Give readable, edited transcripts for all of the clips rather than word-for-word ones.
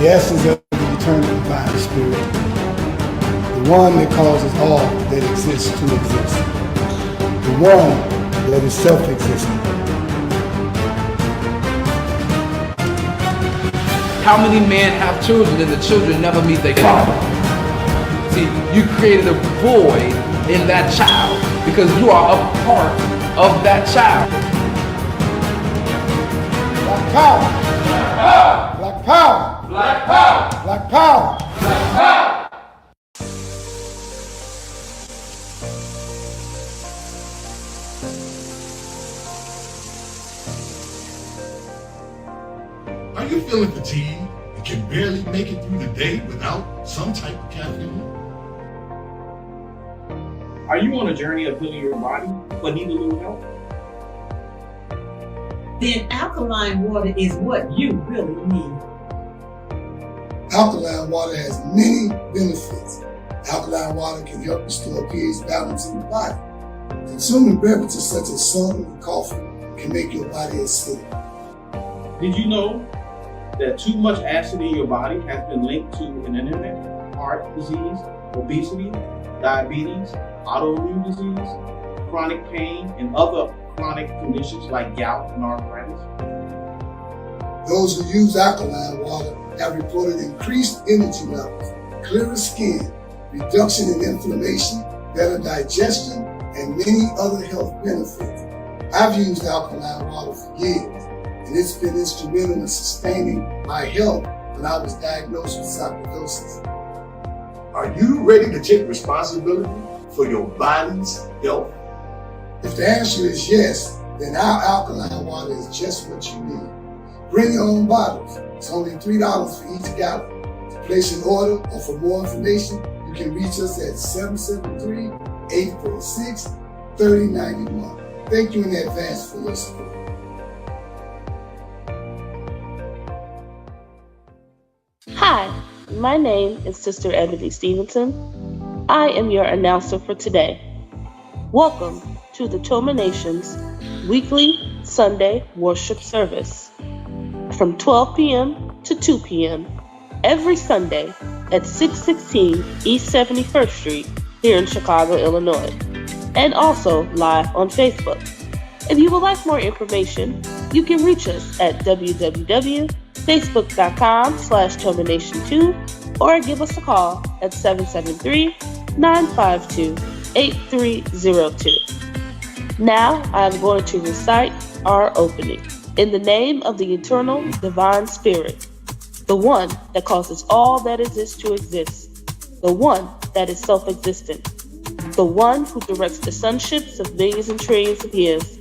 the essence of the eternal divine spirit, the one that causes all that exists to exist, the one that is self-existent. How many men have children and the children never meet their father? See, you created a void in that child because you are a part of that child. Black power! Black power! Black power! Black power! Black power! Are you feeling fatigued and can barely make it through the day without some type of caffeine? Are you on a journey of healing your body but need a little help? Then alkaline water is what you really need. Alkaline water has many benefits. Alkaline water can help restore pH balance in the body. Consuming beverages such as soda and coffee can make your body acidic. Did you know that too much acid in your body has been linked to an internet, heart disease, obesity, diabetes, autoimmune disease, chronic pain, and other chronic conditions like gout and arthritis? Those who use alkaline water have reported increased energy levels, clearer skin, reduction in inflammation, better digestion, and many other health benefits. I've used alkaline water for years, and it's been instrumental in sustaining my health when I was diagnosed with sarcoidosis. Are you ready to take responsibility for your body's health? If the answer is yes, then our alkaline water is just what you need. Bring your own bottles. It's only $3 for each gallon. To place an order or for more information, you can reach us at 773-846-3091. Thank you in advance for your support. Hi, my name is Sister Ebony Stevenson. I am your announcer for today. Welcome to the Toma Nation's weekly Sunday worship service from 12 p.m. to 2 p.m. every Sunday at 616 East 71st Street here in Chicago, Illinois, and also live on Facebook. If you would like more information, you can reach us at www.facebook.com/TomaNation2 or give us a call at 773-952-8302. Now I am going to recite our opening. In the name of the eternal divine spirit, the one that causes all that exists to exist, the one that is self-existent, the one who directs the sunships of millions and trillions of years,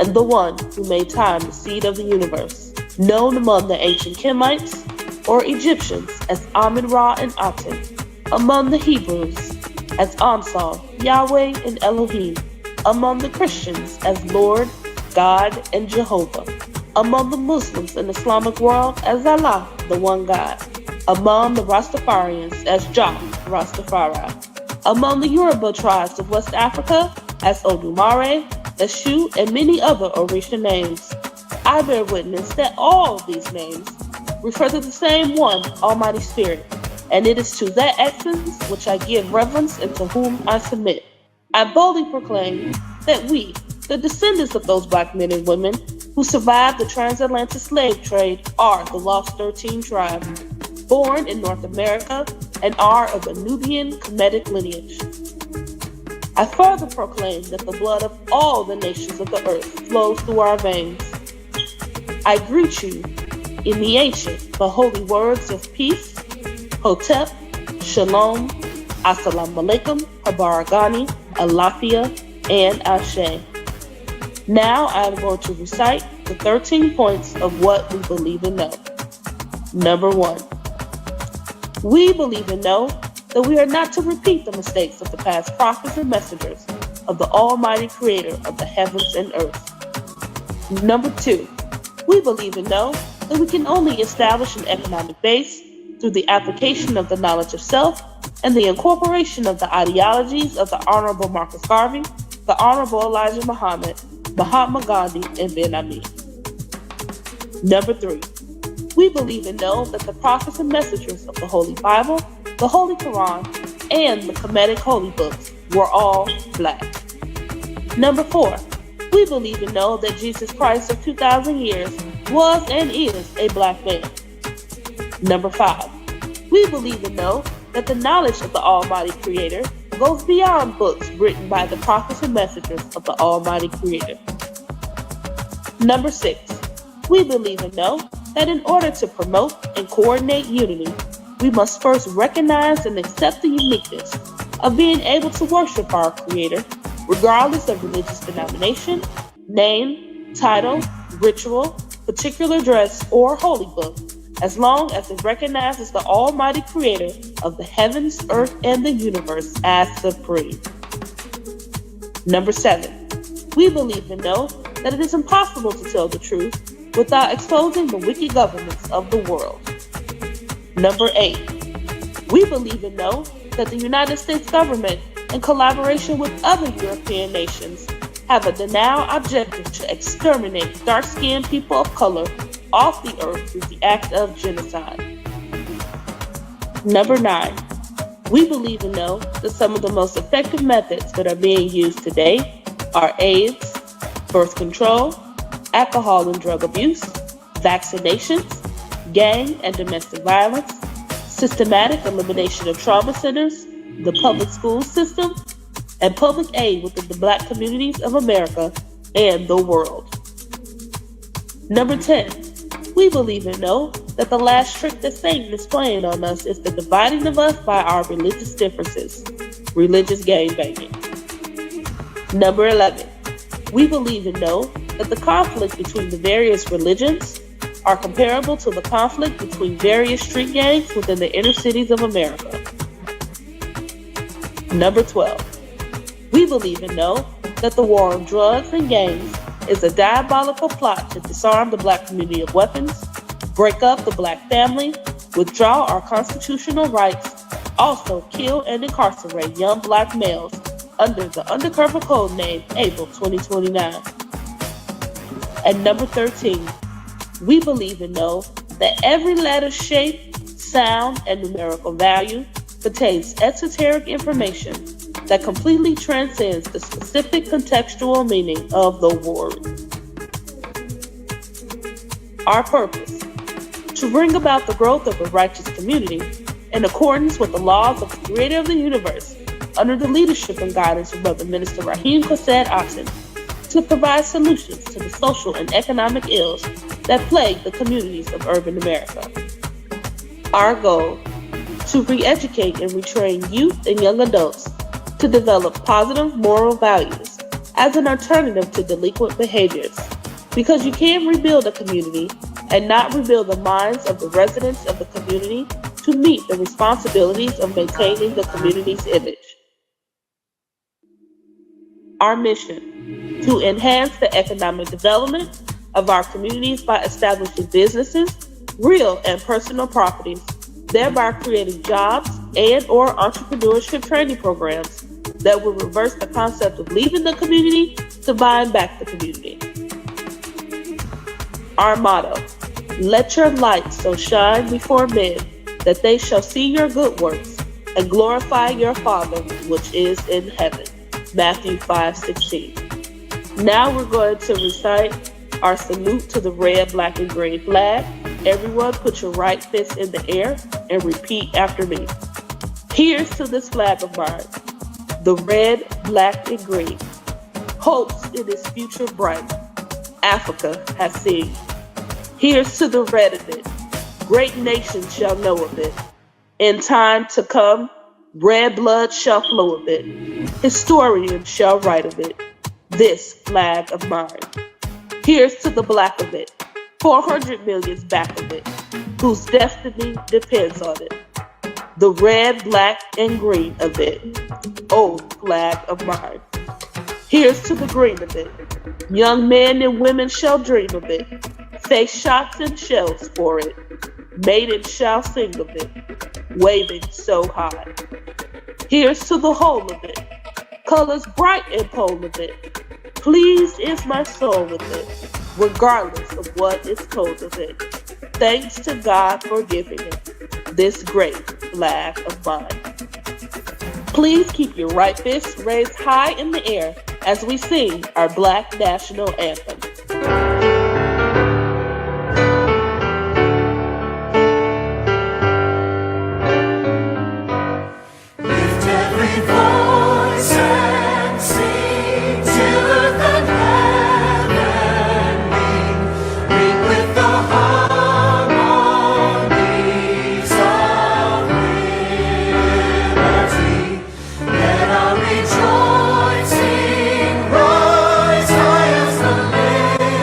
and the one who made time the seed of the universe, known among the ancient Kemites or Egyptians as Amun-Ra and Aton, among the Hebrews as Ansal, Yahweh, and Elohim, among the Christians as Lord, God, and Jehovah, among the Muslims and Islamic world as Allah, the one God, among the Rastafarians as Jahi, Rastafari, among the Yoruba tribes of West Africa as Omari, Eshu, and many other Orisha names. I bear witness that all of these names refer to the same one, Almighty Spirit, and it is to that essence which I give reverence and to whom I submit. I boldly proclaim that we, the descendants of those black men and women who survived the transatlantic slave trade, are the Lost 13 tribe, born in North America, and are of a Nubian Kemetic lineage. I further proclaim that the blood of all the nations of the earth flows through our veins. I greet you in the ancient but holy words of peace, Hotep, Shalom, Assalamu Alaikum, Habaragani, Alafia, and Ashe. Now I am going to recite the 13 points of what we believe and know. Number 1. We believe and know that we are not to repeat the mistakes of the past prophets and messengers of the Almighty Creator of the heavens and earth. Number 2. We believe and know that we can only establish an economic base through the application of the knowledge of self and the incorporation of the ideologies of the Honorable Marcus Garvey, the Honorable Elijah Muhammad, Mahatma Gandhi, and Ben Ami. Number 3. We believe and know that the prophets and messengers of the Holy Bible, the Holy Quran, and the Kemetic Holy Books were all black. Number 4, we believe and know that Jesus Christ of 2,000 years was and is a black man. Number 5, we believe and know that the knowledge of the Almighty Creator goes beyond books written by the prophets and messengers of the Almighty Creator. Number 6, we believe and know that in order to promote and coordinate unity, we must first recognize and accept the uniqueness of being able to worship our Creator, regardless of religious denomination, name, title, ritual, particular dress, or holy book, as long as it recognizes the Almighty Creator of the heavens, earth, and the universe as supreme. Number 7, we believe and know that it is impossible to tell the truth without exposing the wicked governments of the world. Number 8, we believe and know that the United States government, in collaboration with other European nations, have a denial objective to exterminate dark-skinned people of color off the earth through the act of genocide. Number 9, we believe and know that some of the most effective methods that are being used today are AIDS, birth control, alcohol and drug abuse, vaccinations, gang and domestic violence, systematic elimination of trauma centers, the public school system, and public aid within the black communities of America and the world. Number 10, we believe and know that the last trick that Satan is playing on us is the dividing of us by our religious differences, religious gangbanging. Number 11, we believe and know that the conflict between the various religions are comparable to the conflict between various street gangs within the inner cities of America. Number 12, we believe and know that the war on drugs and gangs is a diabolical plot to disarm the black community of weapons, break up the black family, withdraw our constitutional rights, also kill and incarcerate young black males under the undercover code name April 2029. And number 13, we believe and know that every letter, shape, sound, and numerical value contains esoteric information that completely transcends the specific contextual meaning of the word. Our purpose: to bring about the growth of a righteous community in accordance with the laws of the Creator of the universe, under the leadership and guidance of Brother Minister Rahim Quasad Aton, to provide solutions to the social and economic ills that plague the communities of urban America. Our goal: to re-educate and retrain youth and young adults to develop positive moral values as an alternative to delinquent behaviors, because you can't rebuild a community and not rebuild the minds of the residents of the community to meet the responsibilities of maintaining the community's image. Our mission: to enhance the economic development of our communities by establishing businesses, real and personal properties, thereby creating jobs and/or entrepreneurship training programs that will reverse the concept of leaving the community to buying back the community. Our motto: let your light so shine before men that they shall see your good works and glorify your Father which is in heaven. Matthew 5:16. Now we're going to recite our salute to the red, black, and green flag. Everyone put your right fist in the air and repeat after me. Here's to this flag of mine, the red, black, and green. Hopes in its future bright, Africa has seen. Here's to the red of it, great nations shall know of it. In time to come, red blood shall flow of it. Historians shall write of it, this flag of mine. Here's to the black of it, 400 million's back of it, whose destiny depends on it. The red, black, and green of it, old flag of mine. Here's to the green of it, young men and women shall dream of it, face shots and shells for it, maidens shall sing of it, waving so high. Here's to the whole of it, colors bright and pole of it, pleased is my soul with it, regardless of what is told of it. Thanks to God for giving it, this great flag of mine. Please keep your right fist raised high in the air as we sing our Black National Anthem. Lift every voice and sing till earth and heaven ring with the harmonies of liberty. Let our rejoicing rise high as the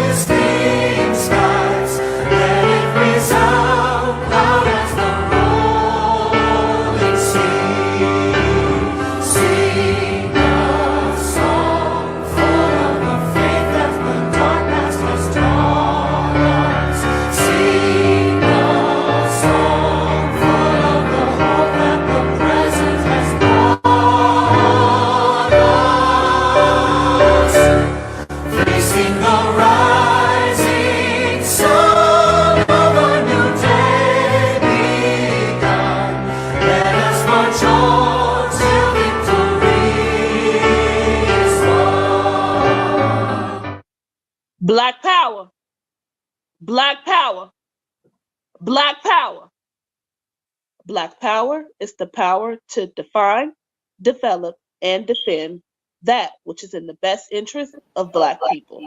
listening skies. Let it resound loud as the rolling sea. Sing a song full of the faith that the dark past has taught us. Sing a song full of the hope that the present has brought us. Facing the rising sun of a new day begun. Let us march on till victory is won. Black power, black power, black power. Black power is the power to define, develop, and defend that which is in the best interest of Black people.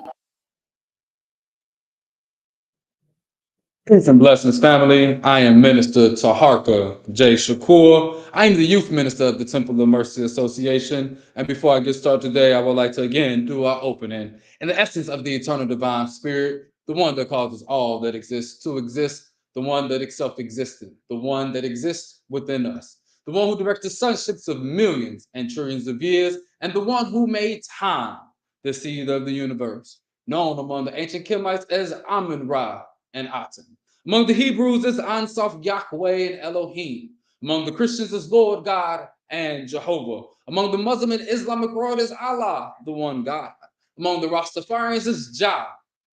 Peace and blessings, family. I am Minister Taharka J. Shakur. I am the youth minister of the Temple of Mercy Association. And before I get started today, I would like to again do our opening. In the essence of the eternal divine spirit, the one that causes all that exists to exist, the one that is self-existent, the one that exists within us, the one who directs the sunships of millions and trillions of years, and the one who made time, the seed of the universe, known among the ancient Kemites as Amun-Ra and Aton. Among the Hebrews is Ansof Yahweh and Elohim. Among the Christians is Lord God and Jehovah. Among the Muslim and Islamic world is Allah, the one God. Among the Rastafarians is Jah,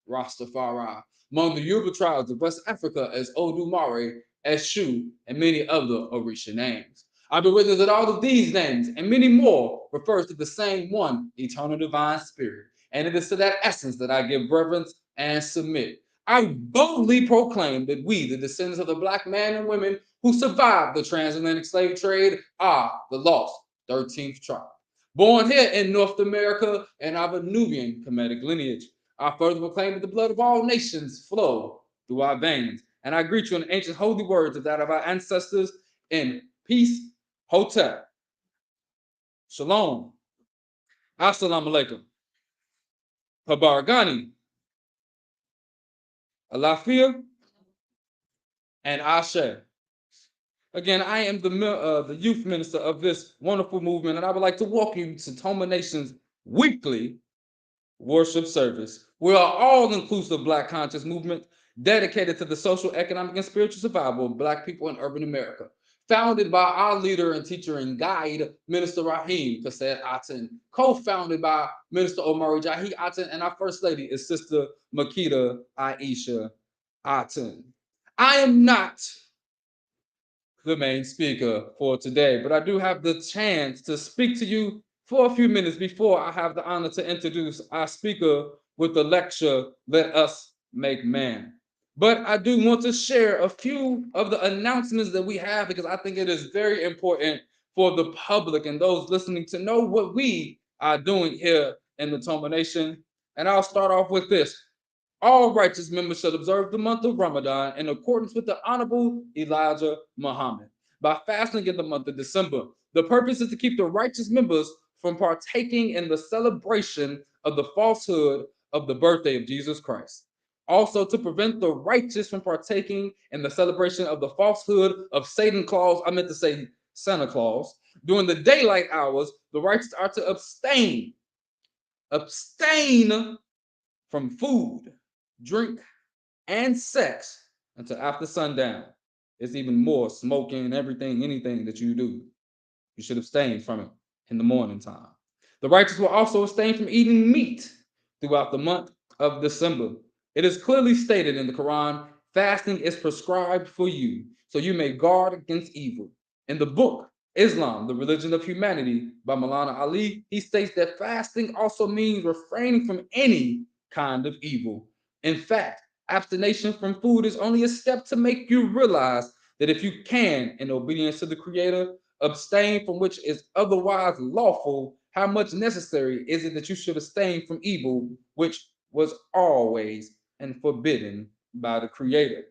Rastafari. Among the Yoruba tribes of West Africa is Omari, Eshu, and many other Orisha names. I bear witness that all of these names and many more refers to the same one eternal divine spirit. And it is to that essence that I give reverence and submit. I boldly proclaim that we, the descendants of the Black man and women who survived the transatlantic slave trade, are the lost 13th tribe. Born here in North America and of a Nubian Kemetic lineage, I further proclaim that the blood of all nations flow through our veins. And I greet you in the ancient holy words of that of our ancestors in peace, hotep, shalom, assalamu alaikum, habaragani, alafia, and ashe. Again, I am the youth minister of this wonderful movement, and I would like to welcome you to Toma Nation's weekly worship service. We are all-inclusive Black conscious movement dedicated to the social, economic, and spiritual survival of Black people in urban America. Founded by our leader and teacher and guide, Minister Rahim Kased Aton, co-founded by Minister Omari Jahi Aton, and our First Lady is Sister Makita Aisha Aton. I am not the main speaker for today, but I do have the chance to speak to you for a few minutes before I have the honor to introduce our speaker with the lecture, Let Us Make Man. But I do want to share a few of the announcements that we have because I think it is very important for the public and those listening to know what we are doing here in the Toma Nation. And I'll start off with this. All righteous members shall observe the month of Ramadan in accordance with the Honorable Elijah Muhammad by fasting in the month of December. The purpose is to keep the righteous members from partaking in the celebration of the falsehood of the birthday of Jesus Christ. Also, to prevent the righteous from partaking in the celebration of the falsehood of Satan Claus, I meant to say Santa Claus. During the daylight hours, the righteous are to abstain from food, drink, and sex until after sundown. It's even more smoking, everything, anything that you do. You should abstain from it in the morning time. The righteous will also abstain from eating meat throughout the month of December. It is clearly stated in the Quran, Fasting is prescribed for you, so you may guard against evil. In the book, Islam, the Religion of Humanity by Maulana Ali, he states that fasting also means refraining from any kind of evil. In fact, abstination from food is only a step to make you realize that if you can, in obedience to the Creator, abstain from which is otherwise lawful, how much necessary is it that you should abstain from evil, which was always and forbidden by the Creator?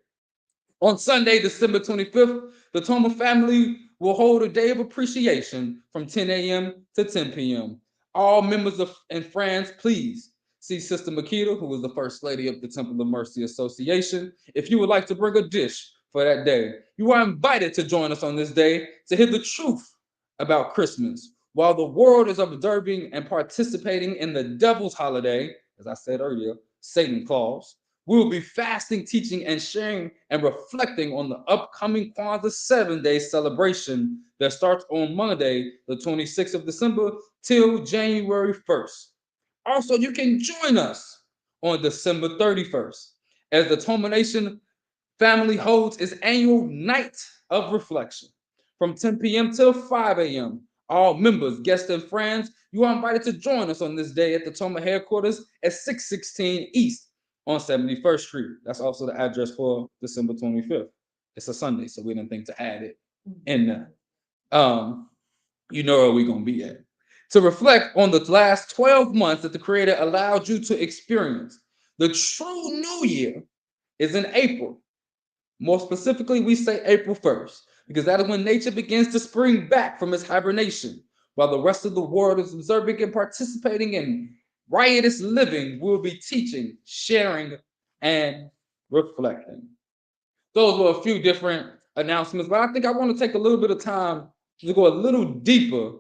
On Sunday, December 25th, the Toma family will hold a day of appreciation from 10 a.m. to 10 p.m. All members and friends, please see Sister Makita, who is the First Lady of the Temple of Mercy Association, if you would like to bring a dish for that day. You are invited to join us on this day to hear the truth about Christmas. While the world is observing and participating in the devil's holiday, as I said earlier, Satan Claus, we will be fasting, teaching, and sharing and reflecting on the upcoming Kwanzaa 7-day celebration that starts on Monday, the 26th of December, till January 1st. Also, you can join us on December 31st as the Toma Nation family holds its annual night of reflection from 10 p.m. till 5 a.m. All members, guests, and friends, you are invited to join us on this day at the Toma headquarters at 616 East on 71st Street. That's also the address for December 25th. It's a Sunday, so we didn't think to add it in there. You know where we're going to be at. To reflect on the last 12 months that the Creator allowed you to experience. The true New Year is in April. More specifically, we say April 1st, because that is when nature begins to spring back from its hibernation. While the rest of the world is observing and participating in riotous living, we'll be teaching, sharing, and reflecting. Those were a few different announcements, but I think I want to take a little bit of time to go a little deeper.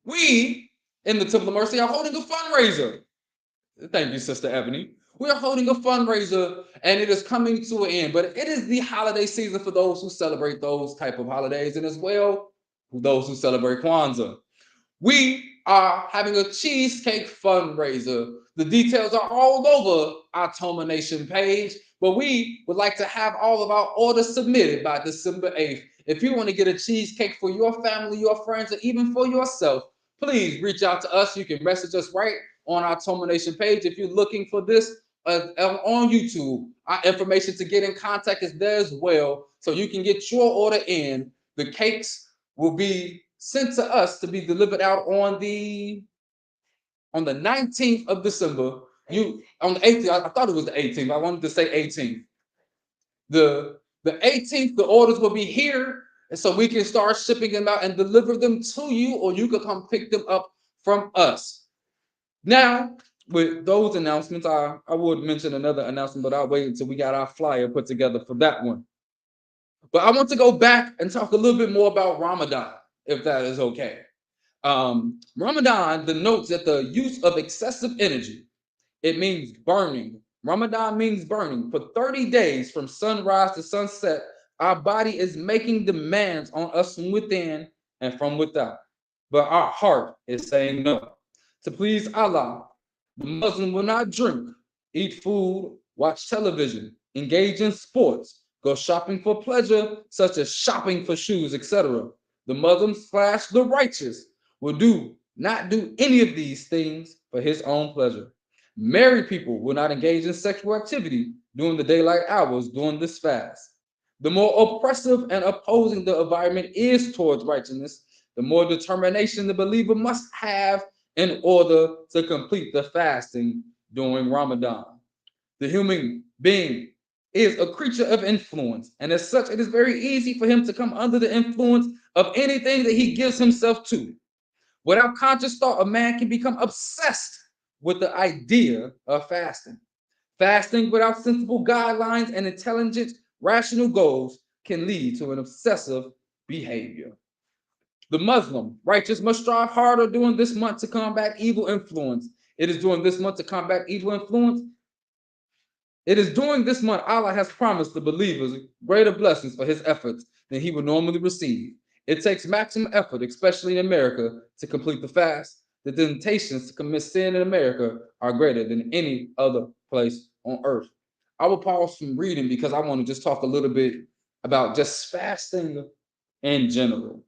We in the Temple of Mercy are holding a fundraiser. Thank you, Sister Ebony. We are holding a fundraiser and it is coming to an end, but it is the holiday season for those who celebrate those type of holidays and as well those who celebrate Kwanzaa. We are having a cheesecake fundraiser. The details are all over our Toma Nation page, but we would like to have all of our orders submitted by December 8th. If you want to get a cheesecake for your family, your friends, or even for yourself, please reach out to us. You can message us right on our Toma Nation page. If you're looking for this on YouTube, our information to get in contact is there as well, so you can get your order in. The cakes will be sent to us to be delivered out on the 19th of December. On the 18th, I thought it was the 18th. I wanted to say 18th. The 18th, the orders will be here, and so we can start shipping them out and deliver them to you, or you can come pick them up from us. Now, with those announcements, I would mention another announcement, but I'll wait until we got our flyer put together for that one. But I want to go back and talk a little bit more about Ramadan, if that is okay. Ramadan denotes that the use of excessive energy. It means burning. Ramadan means burning. For 30 days from sunrise to sunset, our body is making demands on us from within and from without. But our heart is saying no. To please Allah, the Muslim will not drink, eat food, watch television, engage in sports, go shopping for pleasure, such as shopping for shoes, etc. The Muslims / the righteous will not do any of these things for his own pleasure. Married people will not engage in sexual activity during the daylight hours during this fast. The more oppressive and opposing the environment is towards righteousness, the more determination the believer must have in order to complete the fasting during Ramadan. The human being is a creature of influence, and as such, it is very easy for him to come under the influence of anything that he gives himself to. Without conscious thought, a man can become obsessed with the idea of fasting. Fasting without sensible guidelines and intelligent, rational goals can lead to an obsessive behavior. The Muslim righteous must strive harder during this month to combat evil influence. It is during this month to combat evil influence. It is during this month Allah has promised the believers greater blessings for his efforts than he would normally receive. It takes maximum effort, especially in America, to complete the fast. The temptations to commit sin in America are greater than any other place on earth. I will pause from reading because I want to just talk a little bit about just fasting in general.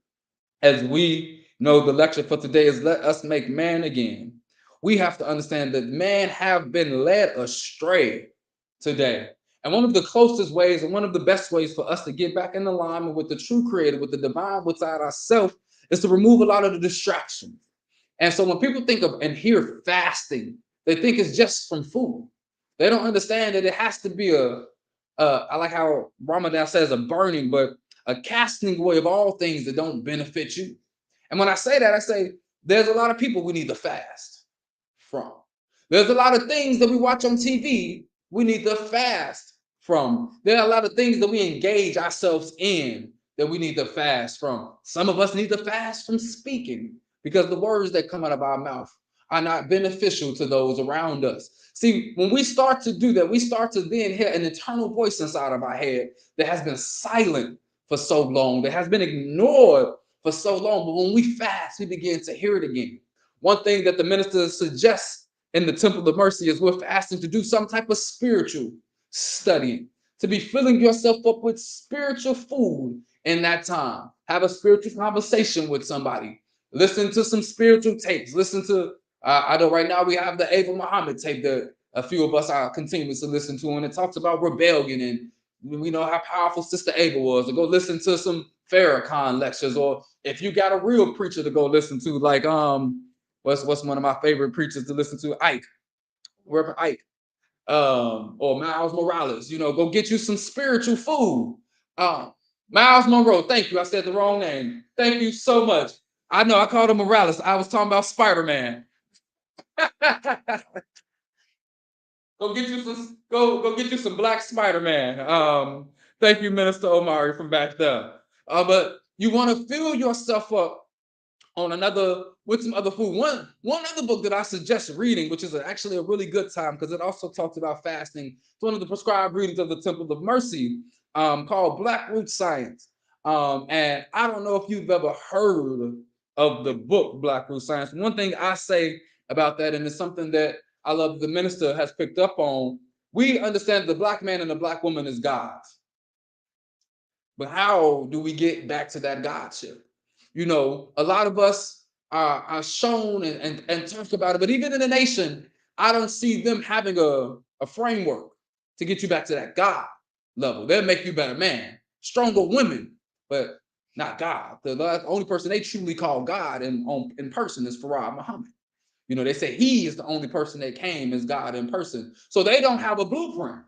As we know, the lecture for today is Let Us Make Man Again. We have to understand that man have been led astray today. And one of the closest ways and one of the best ways for us to get back in alignment with the true creator, with the divine within ourselves, is to remove a lot of the distractions. And so when people think of and hear fasting, they think it's just from food. They don't understand that it has to be I like how Ramadan says a burning, but a casting away of all things that don't benefit you. And when I say that, I say there's a lot of people we need to fast from. There's a lot of things that we watch on TV we need to fast from. There are a lot of things that we engage ourselves in that we need to fast from. Some of us need to fast from speaking because the words that come out of our mouth are not beneficial to those around us. See, when we start to do that, we start to then hear an internal voice inside of our head that has been silent for so long, that has been ignored for so long. But when we fast, we begin to hear it again. One thing that the minister suggests in the Temple of Mercy is we're fasting to do some type of spiritual studying, to be filling yourself up with spiritual food in that time. Have a spiritual conversation with somebody. Listen to some spiritual tapes. Listen to, I know right now we have the Ava Muhammad tape that a few of us are continuing to listen to, and it talks about rebellion, and we know how powerful Sister Ava was. Or go listen to some Farrakhan lectures, or if you got a real preacher to go listen to, like what's one of my favorite preachers to listen to, Ike, Reverend Ike, or Miles Morales. Go get you some spiritual food. Miles Monroe, thank you. I said the wrong name. Thank you so much. I know I called him Morales. I was talking about Spider-Man. Go get you some black Spider-Man. Thank you, Minister Omari from back there. But you want to fill yourself up on with some other food. One other book that I suggest reading, which is actually a really good time because it also talks about fasting. It's one of the prescribed readings of the Temple of Mercy, called Black Root Science. And I don't know if you've ever heard of the book Black Root Science. One thing I say about that, and it's something that I love the minister has picked up on, we understand the black man and the black woman is gods. But how do we get back to that godship? A lot of us are shown and talk about it, but even in the nation, I don't see them having a framework to get you back to that God level. They'll make you better man, stronger women, but not God. The only person they truly call God in person is Farah Muhammad. They say he is the only person that came as God in person. So they don't have a blueprint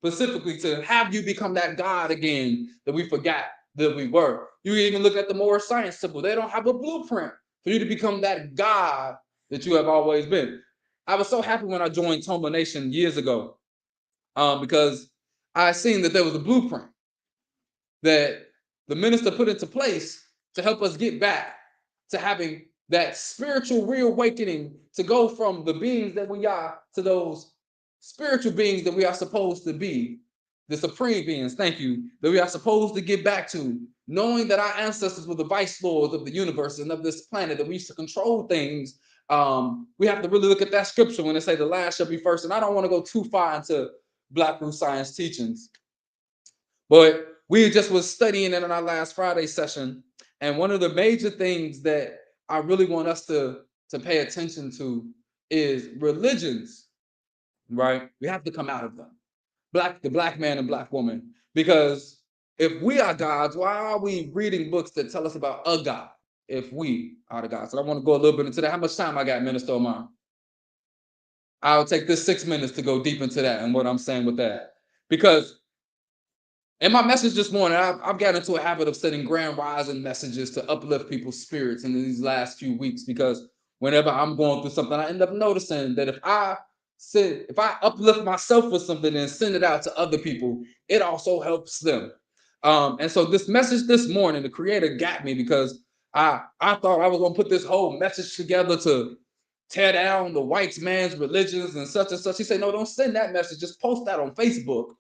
specifically to have you become that God again that we forgot that we were. You even look at the Moorish Science Temple. They don't have a blueprint for you to become that God that you have always been. I was so happy when I joined Toma Nation years ago, because I seen that there was a blueprint that the minister put into place to help us get back to having that spiritual reawakening, to go from the beings that we are to those spiritual beings that we are supposed to be, the supreme beings, thank you, that we are supposed to get back to, knowing that our ancestors were the vice lords of the universe and of this planet, that we used to control things. We have to really look at that scripture when they say the last shall be first. And I don't want to go too far into Black Root Science teachings, but we just was studying it in our last Friday session. And one of the major things that I really want us to pay attention to is religions, right? We have to come out of them. The black man and black woman. Because if we are gods, why are we reading books that tell us about a God if we are the gods? So I want to go a little bit into that. How much time I got, Minister Omar? I'll take this 6 minutes to go deep into that and what I'm saying with that. Because in my message this morning, I've gotten into a habit of sending grand rising messages to uplift people's spirits in these last few weeks, because whenever I'm going through something, I end up noticing that if I uplift myself with something and send it out to other people, it also helps them. And so this message this morning, the creator got me because I thought I was going to put this whole message together to tear down the white man's religions and such and such. He said, no, don't send that message. Just post that on Facebook.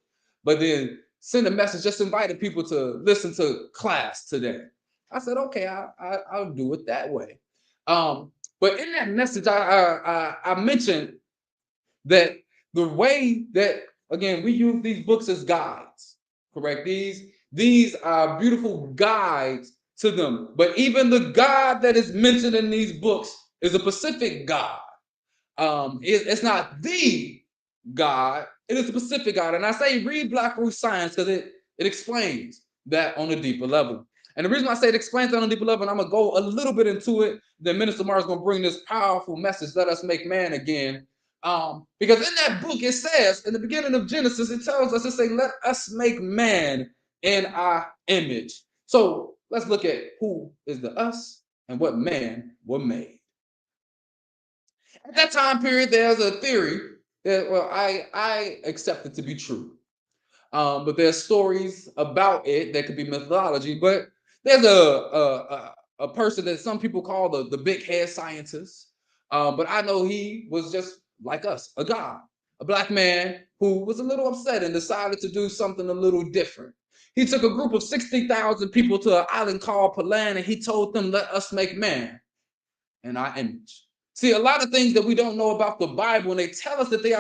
But then send a message, just inviting people to listen to class today. I said, okay, I'll do it that way. But in that message, I mentioned that the way that again, we use these books as guides, correct? These are beautiful guides to them. But even the God that is mentioned in these books is a specific God. It's not the God, it is a specific God. And I say read Black Root Science because it explains that on a deeper level. And the reason I say it explains that on a deeper level, and I'm going to go a little bit into it, then Minister Mars is going to bring this powerful message, let us make man again. Because in that book, it says, in the beginning of Genesis, it tells us, it says, let us make man in our image. So let's look at who is the us and what man were made. At that time period, there's a theory that, well, I accept it to be true. But there's stories about it that could be mythology. But there's a person that some people call the big head scientist. But I know he was just like us, a god, a black man who was a little upset and decided to do something a little different. He took a group of 60,000 people to an island called Palan, and he told them, let us make man in our image. See, a lot of things that we don't know about the Bible, and they tell us that these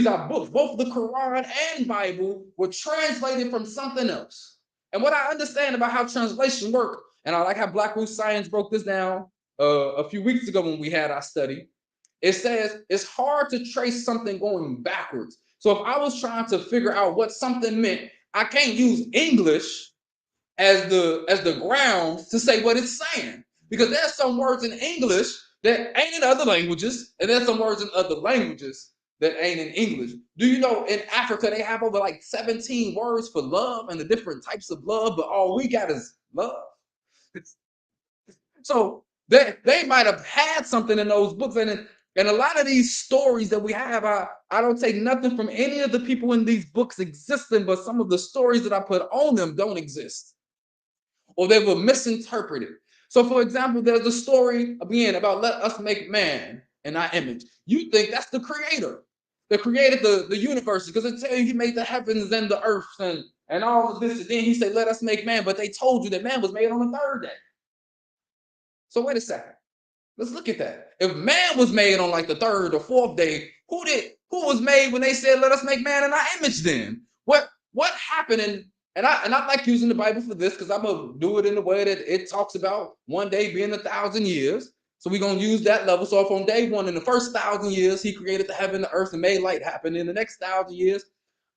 are books, both the Quran and Bible were translated from something else. And what I understand about how translation work, and I like how Black Root Science broke this down a few weeks ago when we had our study, it says it's hard to trace something going backwards. So if I was trying to figure out what something meant, I can't use English as the ground to say what it's saying. Because there's some words in English that ain't in other languages, and there's some words in other languages that ain't in English. Do you know in Africa they have over like 17 words for love and the different types of love, but all we got is love. So they might have had something in those books, and a lot of these stories that we have, I don't take nothing from any of the people in these books existing, but some of the stories that I put on them don't exist, or they were misinterpreted. So, for example, there's a story again about let us make man in our image. You think that's the creator that created the universe, because it tells you he made the heavens and the earth and all of this. And then he said, let us make man. But they told you that man was made on the third day. So wait a second. Let's look at that. If man was made on like the third or fourth day, who was made when they said, let us make man in our image then? What happened? And I like using the Bible for this because I'm going to do it in the way that it talks about one day being 1,000 years. So we're going to use that level. So if on day one, in the first 1,000 years, he created the heaven, the earth, and made light happen. In the next 1,000 years,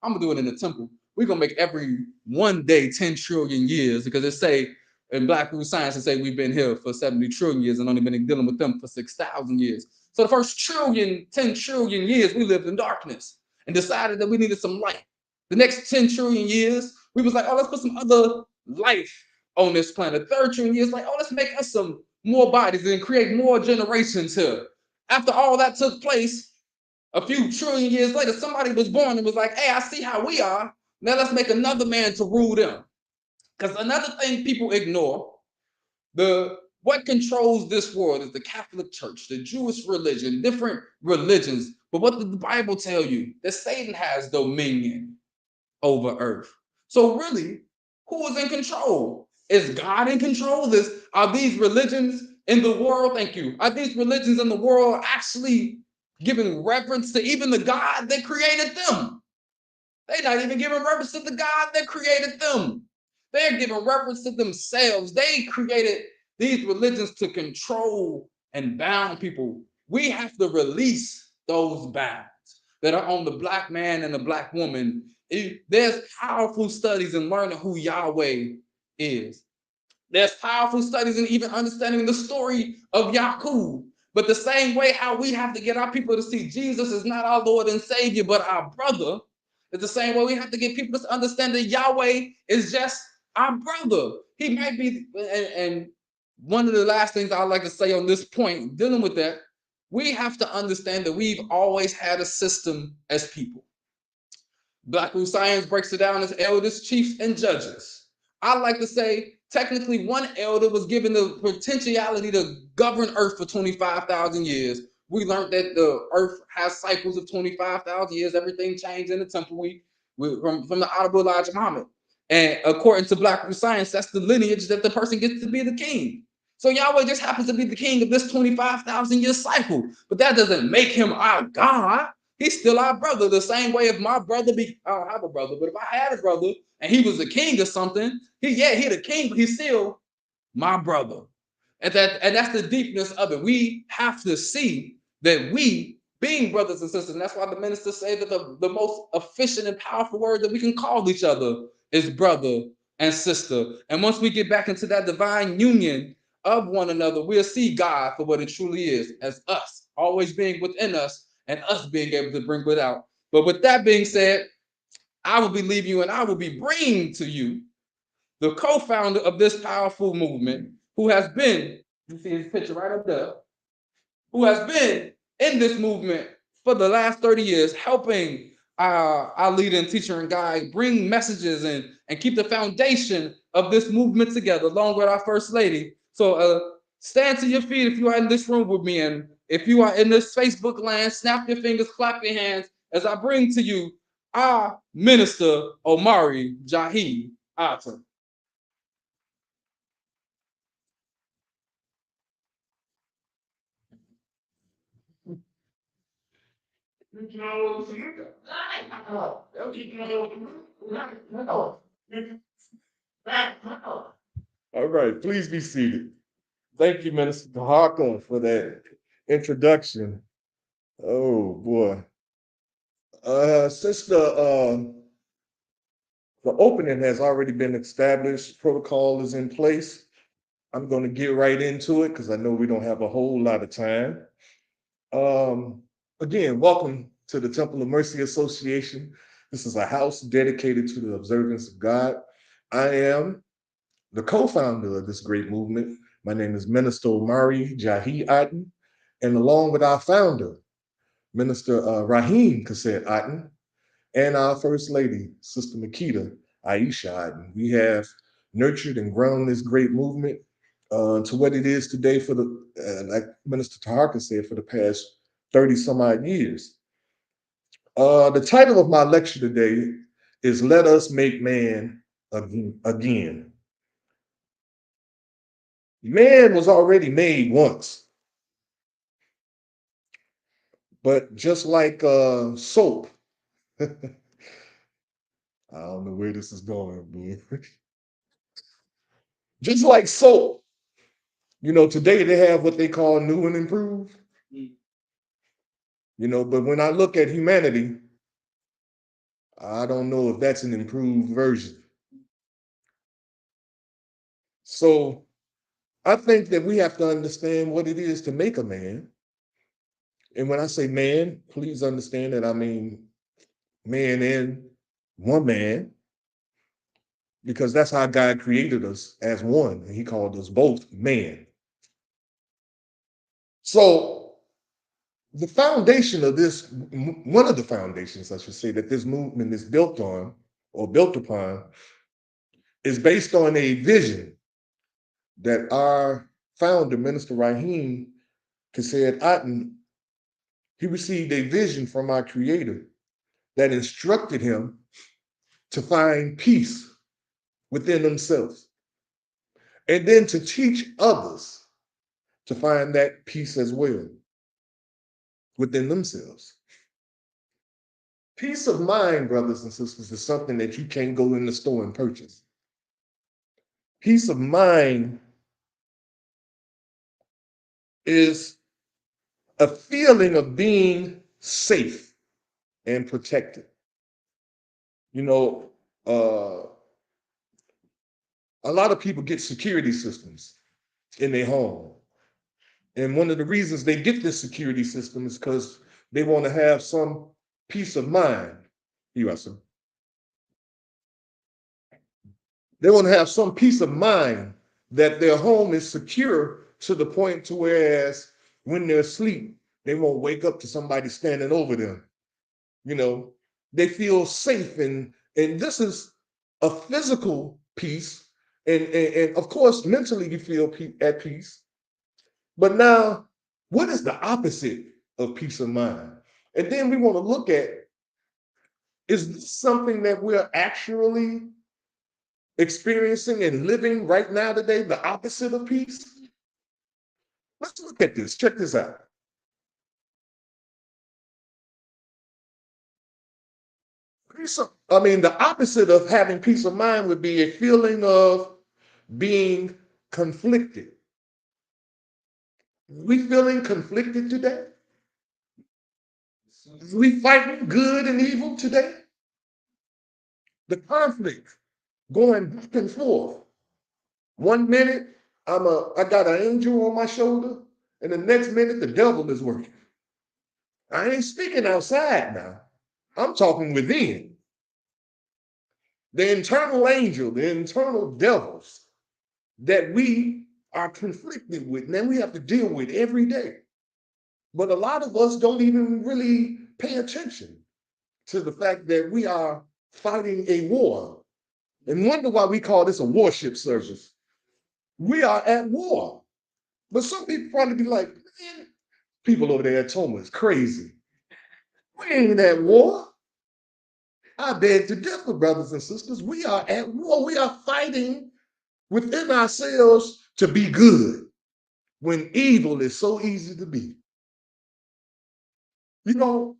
I'm going to do it in the temple. We're going to make every one day 10 trillion years, because it say in Black Root Science, it say we've been here for 70 trillion years and only been dealing with them for 6,000 years. So the first 10 trillion years, we lived in darkness and decided that we needed some light. The next 10 trillion years, we was like, oh, let's put some other life on this planet. 3rd trillion years, like, oh, let's make us some more bodies and create more generations here. After all that took place, a few trillion years later, somebody was born and was like, hey, I see how we are. Now let's make another man to rule them. Because another thing people ignore, what controls this world is the Catholic Church, the Jewish religion, different religions. But what did the Bible tell you? That Satan has dominion over earth. So really, who is in control? Is God in control? Are these religions in the world, thank you, are these religions in the world actually giving reverence to even the God that created them? They're not even giving reverence to the God that created them. They're giving reverence to themselves. They created these religions to control and bound people. We have to release those bounds that are on the black man and the black woman. There's powerful studies in learning who Yahweh is. There's powerful studies in even understanding the story of Yaqub. But the same way how we have to get our people to see Jesus is not our Lord and Savior, but our brother, it's the same way we have to get people to understand that Yahweh is just our brother. He might be, and one of the last things I like to say on this point, dealing with that, we have to understand that we've always had a system as people. Black Root Science breaks it down as elders, chiefs, and judges. I like to say, technically, one elder was given the potentiality to govern Earth for 25,000 years. We learned that the Earth has cycles of 25,000 years. Everything changed in the temple from the Honorable Elijah Muhammad. And according to Black Root Science, that's the lineage that the person gets to be the king. So Yahweh just happens to be the king of this 25,000 year cycle. But that doesn't make him our God. he's still our brother. The same way if my brother I don't have a brother, but if I had a brother and he was the king or something, he the king, but he's still my brother. And that's the deepness of it. We have to see that we being brothers and sisters, and that's why the ministers say that the most efficient and powerful word that we can call each other is brother and sister. And once we get back into that divine union of one another, we'll see God for what it truly is, as us, always being within us and us being able to bring it out. But with that being said, I will be leaving you and I will be bringing to you the co-founder of this powerful movement, who has been, you see his picture right up there, who has been in this movement for the last 30 years, helping our leader and teacher and guide bring messages and keep the foundation of this movement together, along with our First Lady. So stand to your feet if you are in this room with me, and if you are in this Facebook land, snap your fingers, clap your hands, as I bring to you our minister, Omari Jahi Aton. All right, please be seated. Thank you, Minister Harkin, for that introduction. Oh boy. Since the opening has already been established, protocol is in place, I'm going to get right into it because I know we don't have a whole lot of time. Again, welcome to the Temple of Mercy Association. This is a house dedicated to the observance of God. I am the co-founder of this great movement. My name is Minister Omari Jahi Aton, and along with our founder, Minister Rahim Kasset Aton, and our First Lady, Sister Makita Aisha Aton, we have nurtured and grown this great movement to what it is today for like Minister Taharka said, for the past 30 some odd years. The title of my lecture today is Let Us Make Man Again. Man was already made once, but just like soap, I don't know where this is going, but just like soap, today they have what they call new and improved. But when I look at humanity, I don't know if that's an improved version. So I think that we have to understand what it is to make a man. And when I say man, please understand that I mean man and woman, because that's how God created us as one. And he called us both man. So the foundation of this, one of the foundations, I should say, that this movement is built on or built upon is based on a vision that our founder, Minister Rahim Kasset Aton, he received a vision from our creator that instructed him to find peace within themselves and then to teach others to find that peace as well within themselves. Peace of mind, brothers and sisters, is something that you can't go in the store and purchase. Peace of mind is a feeling of being safe and protected. A lot of people get security systems in their home. And one of the reasons they get this security system is because they want to have some peace of mind. Yes, sir. They want to have some peace of mind that their home is secure to the point to whereas when they're asleep, they won't wake up to somebody standing over them. They feel safe, and this is a physical peace, and of course mentally you feel at peace. But now, what is the opposite of peace of mind? And then we want to look at, is this something that we're actually experiencing and living right now today, the opposite of peace? Let's look at this. Check this out. The opposite of having peace of mind would be a feeling of being conflicted. We feeling conflicted today? We fighting good and evil today? The conflict going back and forth. 1 minute, I got an angel on my shoulder, and the next minute the devil is working. I ain't speaking outside now. I'm talking within. The internal angel, the internal devils that we are conflicted with, and then we have to deal with every day. But a lot of us don't even really pay attention to the fact that we are fighting a war and wonder why we call this a warship service. We are at war. But some people probably be like, man, people over there at Toma is crazy. We ain't at war. I beg to differ, brothers and sisters. We are at war. We are fighting within ourselves to be good when evil is so easy to be. You know,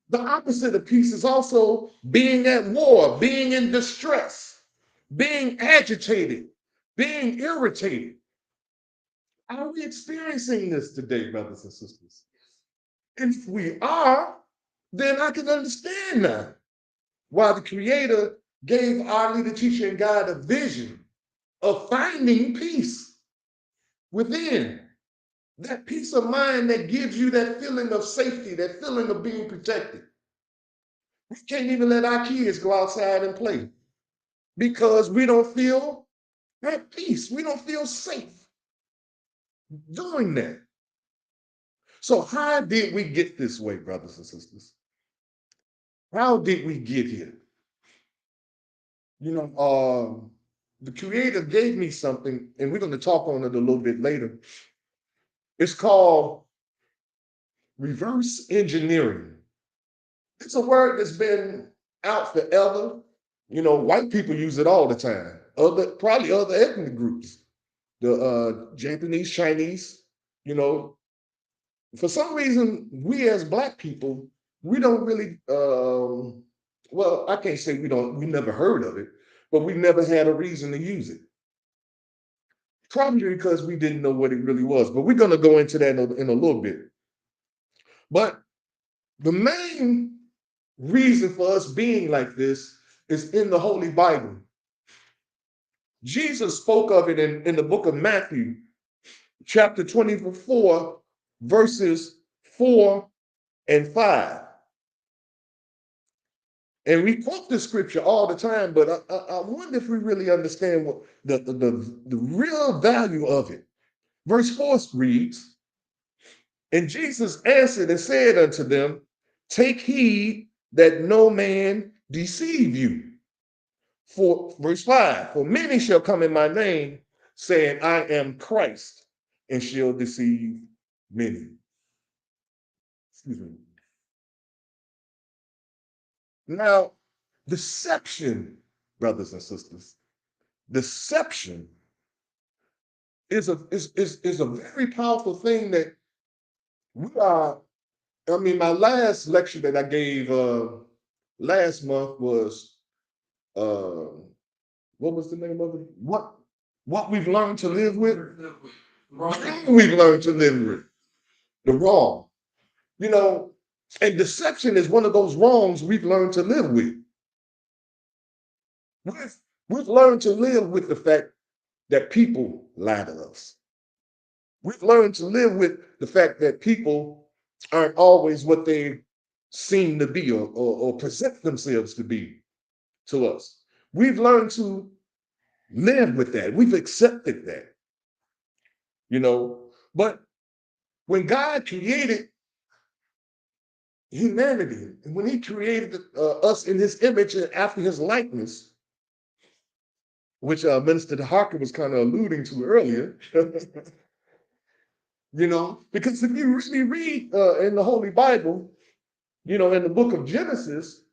the opposite of peace is also being at war, being in distress, being agitated, being irritated. Are we experiencing this today, brothers and sisters? And if we are, then I can understand now why the Creator gave our leader, teacher, and guide a vision of finding peace within. That peace of mind that gives you that feeling of safety, that feeling of being protected. We can't even let our kids go outside and play because we don't feel at peace. We don't feel safe doing that. So how did we get this way, brothers and sisters? How did we get here? The Creator gave me something, and we're going to talk on it a little bit later. It's called reverse engineering. It's a word that's been out forever. White people use it all the time. Probably other ethnic groups, the Japanese, Chinese. For some reason, we as Black people, we don't really. Well, I can't say we never heard of it, but we never had a reason to use it. Probably because we didn't know what it really was. But we're going to go into that in a little bit. But the main reason for us being like this is in the Holy Bible. Jesus spoke of it in the book of Matthew, chapter 24, verses 4 and 5. And we quote this scripture all the time, but I wonder if we really understand what the real value of it. Verse 4 reads, "And Jesus answered and said unto them, Take heed that no man deceive you. For verse 5, for many shall come in my name, saying, I am Christ, and shall deceive many." Excuse me. Now, deception, brothers and sisters, deception is a very powerful thing that we are. My last lecture that I gave last month was what was the name of it? What we've learned to live with. We've learned to live with the wrong. And deception is one of those wrongs we've learned to live with. We've learned to live with the fact that people lie to us. We've learned to live with the fact that people aren't always what they seem to be or present themselves to be to us. We've learned to live with that. We've accepted that. But when God created humanity, and when he created us in his image and after his likeness, which Minister Harker was kind of alluding to earlier, because if you really read in the Holy Bible, in the book of Genesis,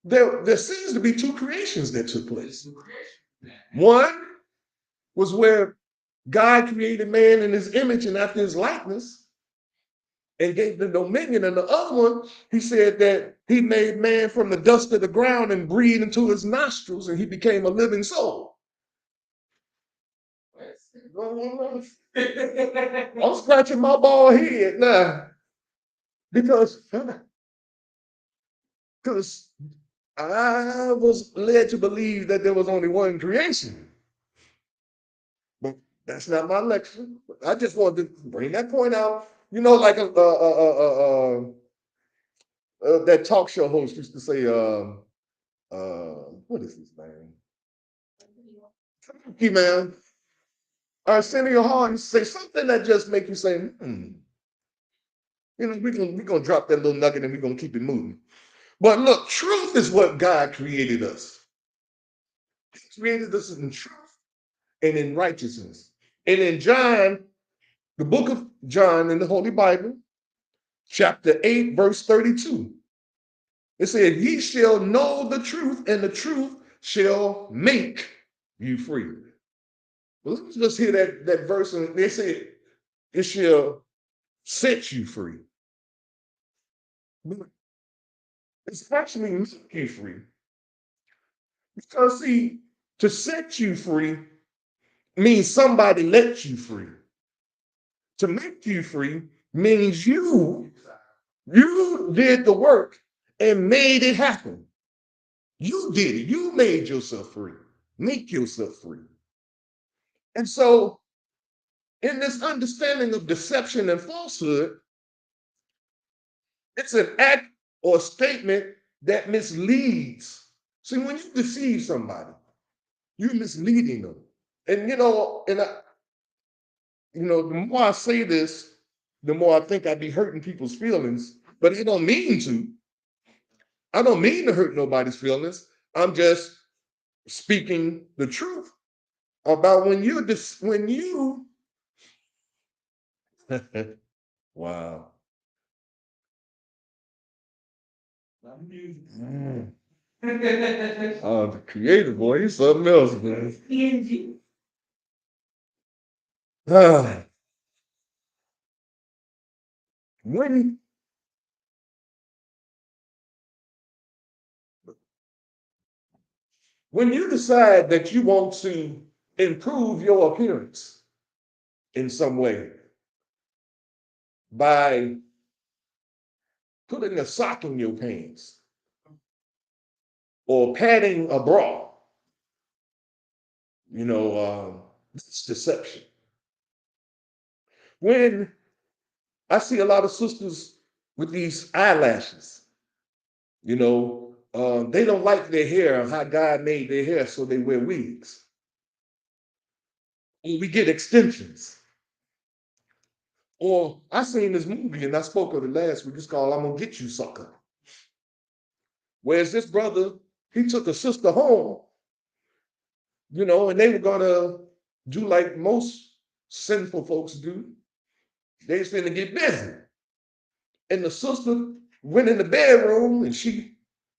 there seems to be two creations that took place. One was where God created man in his image and after his likeness. and gave them dominion. And the other one, he said that he made man from the dust of the ground and breathed into his nostrils, and he became a living soul. I'm scratching my bald head now because I was led to believe that there was only one creation. But that's not my lecture. I just wanted to bring that point out. You know, like that talk show host used to say, what is his name? Hey man, Arsenio Hall used to say something that just make you say, you know, we're gonna drop that little nugget and we're gonna keep it moving. But look, truth is what God created us. He created us in truth and in righteousness. And in John, the book of John in the Holy Bible, chapter 8, verse 32, it said, ye shall know the truth, and the truth shall make you free. Well, let's just hear that verse, and they say it shall set you free. But it's actually make you free. Because see, to set you free means somebody let you free. To make you free means you did the work and made it happen. You did it. You made yourself free. Make yourself free. And so, in this understanding of deception and falsehood, it's an act or statement that misleads. See, when you deceive somebody, you're misleading them. And the more I say this, the more I think I'd be hurting people's feelings. But I don't mean to. I don't mean to hurt nobody's feelings. I'm just speaking the truth about when you wow. Mm. Oh, the creator boy, he's something else, man. Ah, when when you decide that you want to improve your appearance in some way by putting a sock in your pants or padding a bra, it's deception. When I see a lot of sisters with these eyelashes, they don't like their hair, how God made their hair, so they wear wigs. Or we get extensions. Or I seen this movie and I spoke of it last week. It's called I'm Gonna Get You Sucker. Whereas this brother, he took a sister home, and they were gonna do like most sinful folks do. They was finna get busy. And the sister went in the bedroom and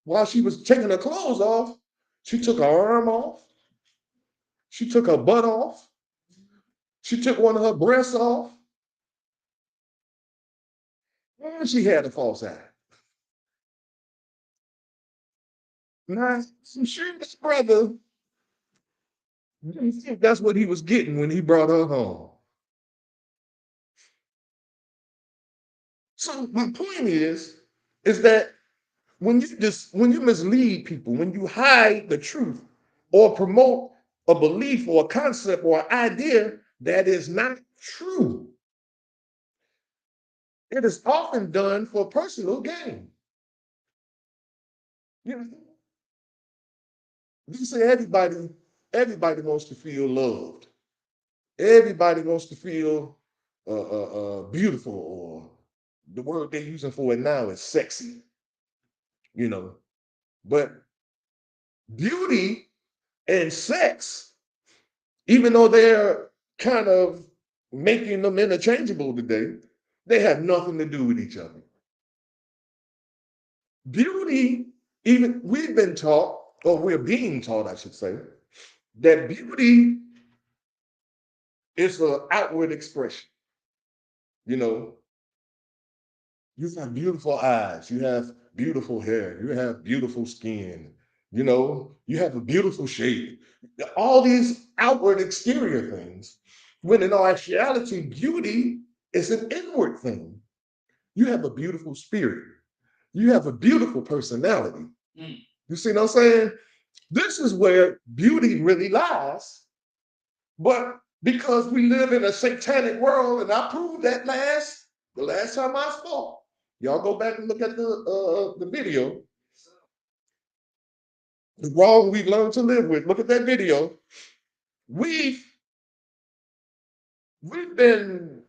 while she was taking her clothes off, she took her arm off, she took her butt off, she took one of her breasts off, and she had a false eye. Now, I'm sure this brother didn't think that's what he was getting when he brought her home. So my point is that when you mislead people, when you hide the truth or promote a belief or a concept or an idea that is not true, it is often done for personal gain. You know, you say everybody wants to feel loved. Everybody wants to feel beautiful, or the word they're using for it now is sexy. But beauty and sex, even though they're kind of making them interchangeable today, they have nothing to do with each other. Beauty, even we've been taught, or we're being taught, I should say, that beauty is an outward expression. You know, You have beautiful eyes, you have beautiful hair, you have beautiful skin, you know, you have a beautiful shape. All these outward exterior things, when in all actuality, beauty is an inward thing. You have a beautiful spirit. You have a beautiful personality. You see what I'm saying? This is where beauty really lies. But because we live in a satanic world, and I proved that the last time I spoke. Y'all go back and look at the video. The wrong we've learned to live with. Look at that video. We've we've been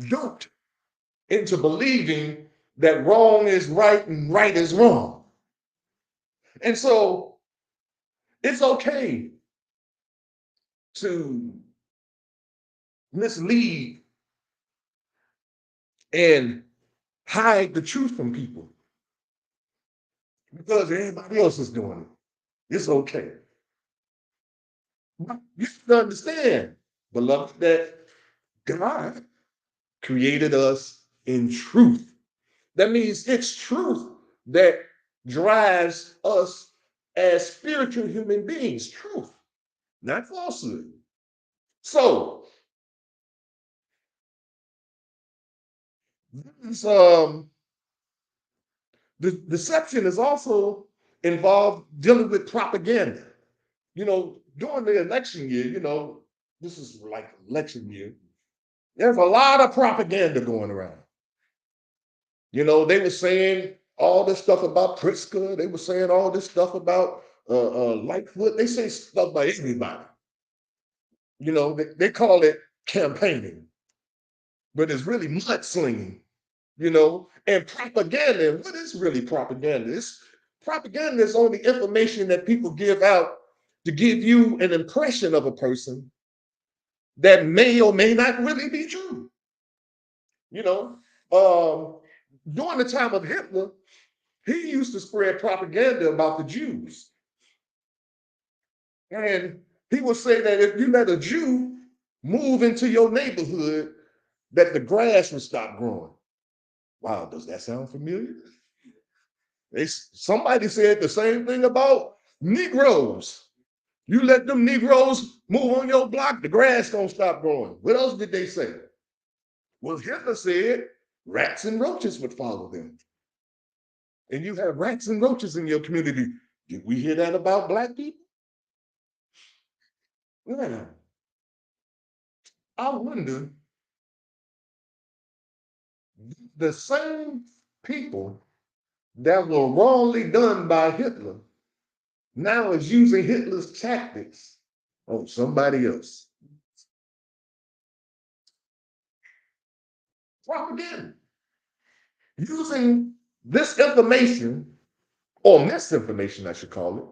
duped into believing that wrong is right and right is wrong. And so it's okay to mislead and hide the truth from people because everybody else is doing it. It's okay. But you have to understand, beloved, that God created us in truth. That means it's truth that drives us as spiritual human beings. Truth, not falsehood. So this, the deception is also involved dealing with propaganda. You know, during the election year, you know, this is like election year. There's a lot of propaganda going around. You know, they were saying all this stuff about Pritzker. They were saying all this stuff about Lightfoot. They say stuff about everybody. You know, they call it campaigning, but it's really mudslinging, you know, and propaganda. What is really propaganda? Propaganda is only information that people give out to give you an impression of a person that may or may not really be true. You know, during the time of Hitler, he used to spread propaganda about the Jews. And he would say that if you let a Jew move into your neighborhood, that the grass would stop growing. Wow, does that sound familiar? Somebody said the same thing about Negroes. You let them Negroes move on your block, the grass don't stop growing. What else did they say? Well, Hitler said rats and roaches would follow them. And you have rats and roaches in your community. Did we hear that about Black people? Yeah. I wonder, the same people that were wrongly done by Hitler now is using Hitler's tactics on somebody else. Propaganda. Using this information, or misinformation, I should call it,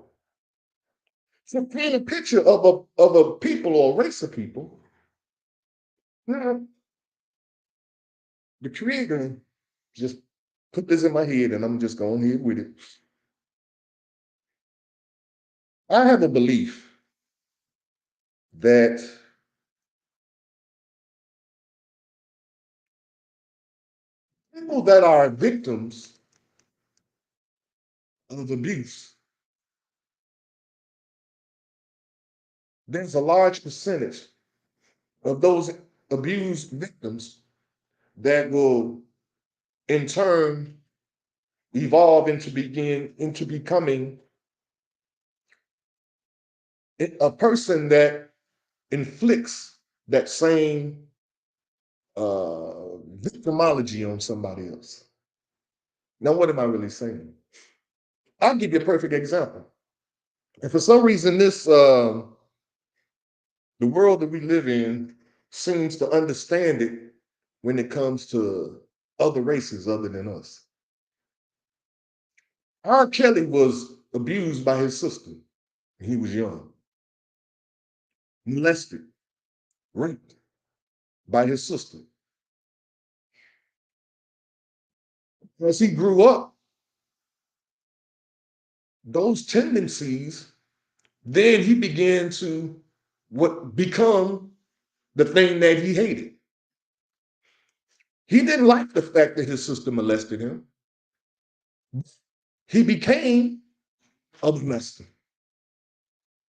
to paint a picture of a people or a race of people. Now, the Creator just put this in my head, and I'm just going here with it. I have a belief that people that are victims of abuse, there's a large percentage of those abused victims that will in turn evolve into becoming a person that inflicts that same victimology on somebody else. Now, what am I really saying? I'll give you a perfect example. And for some reason, the world that we live in seems to understand it when it comes to other races other than us. R. Kelly was abused by his sister when he was young, molested, raped by his sister. As he grew up, those tendencies, then he began to become the thing that he hated. He didn't like the fact that his sister molested him. He became a molester.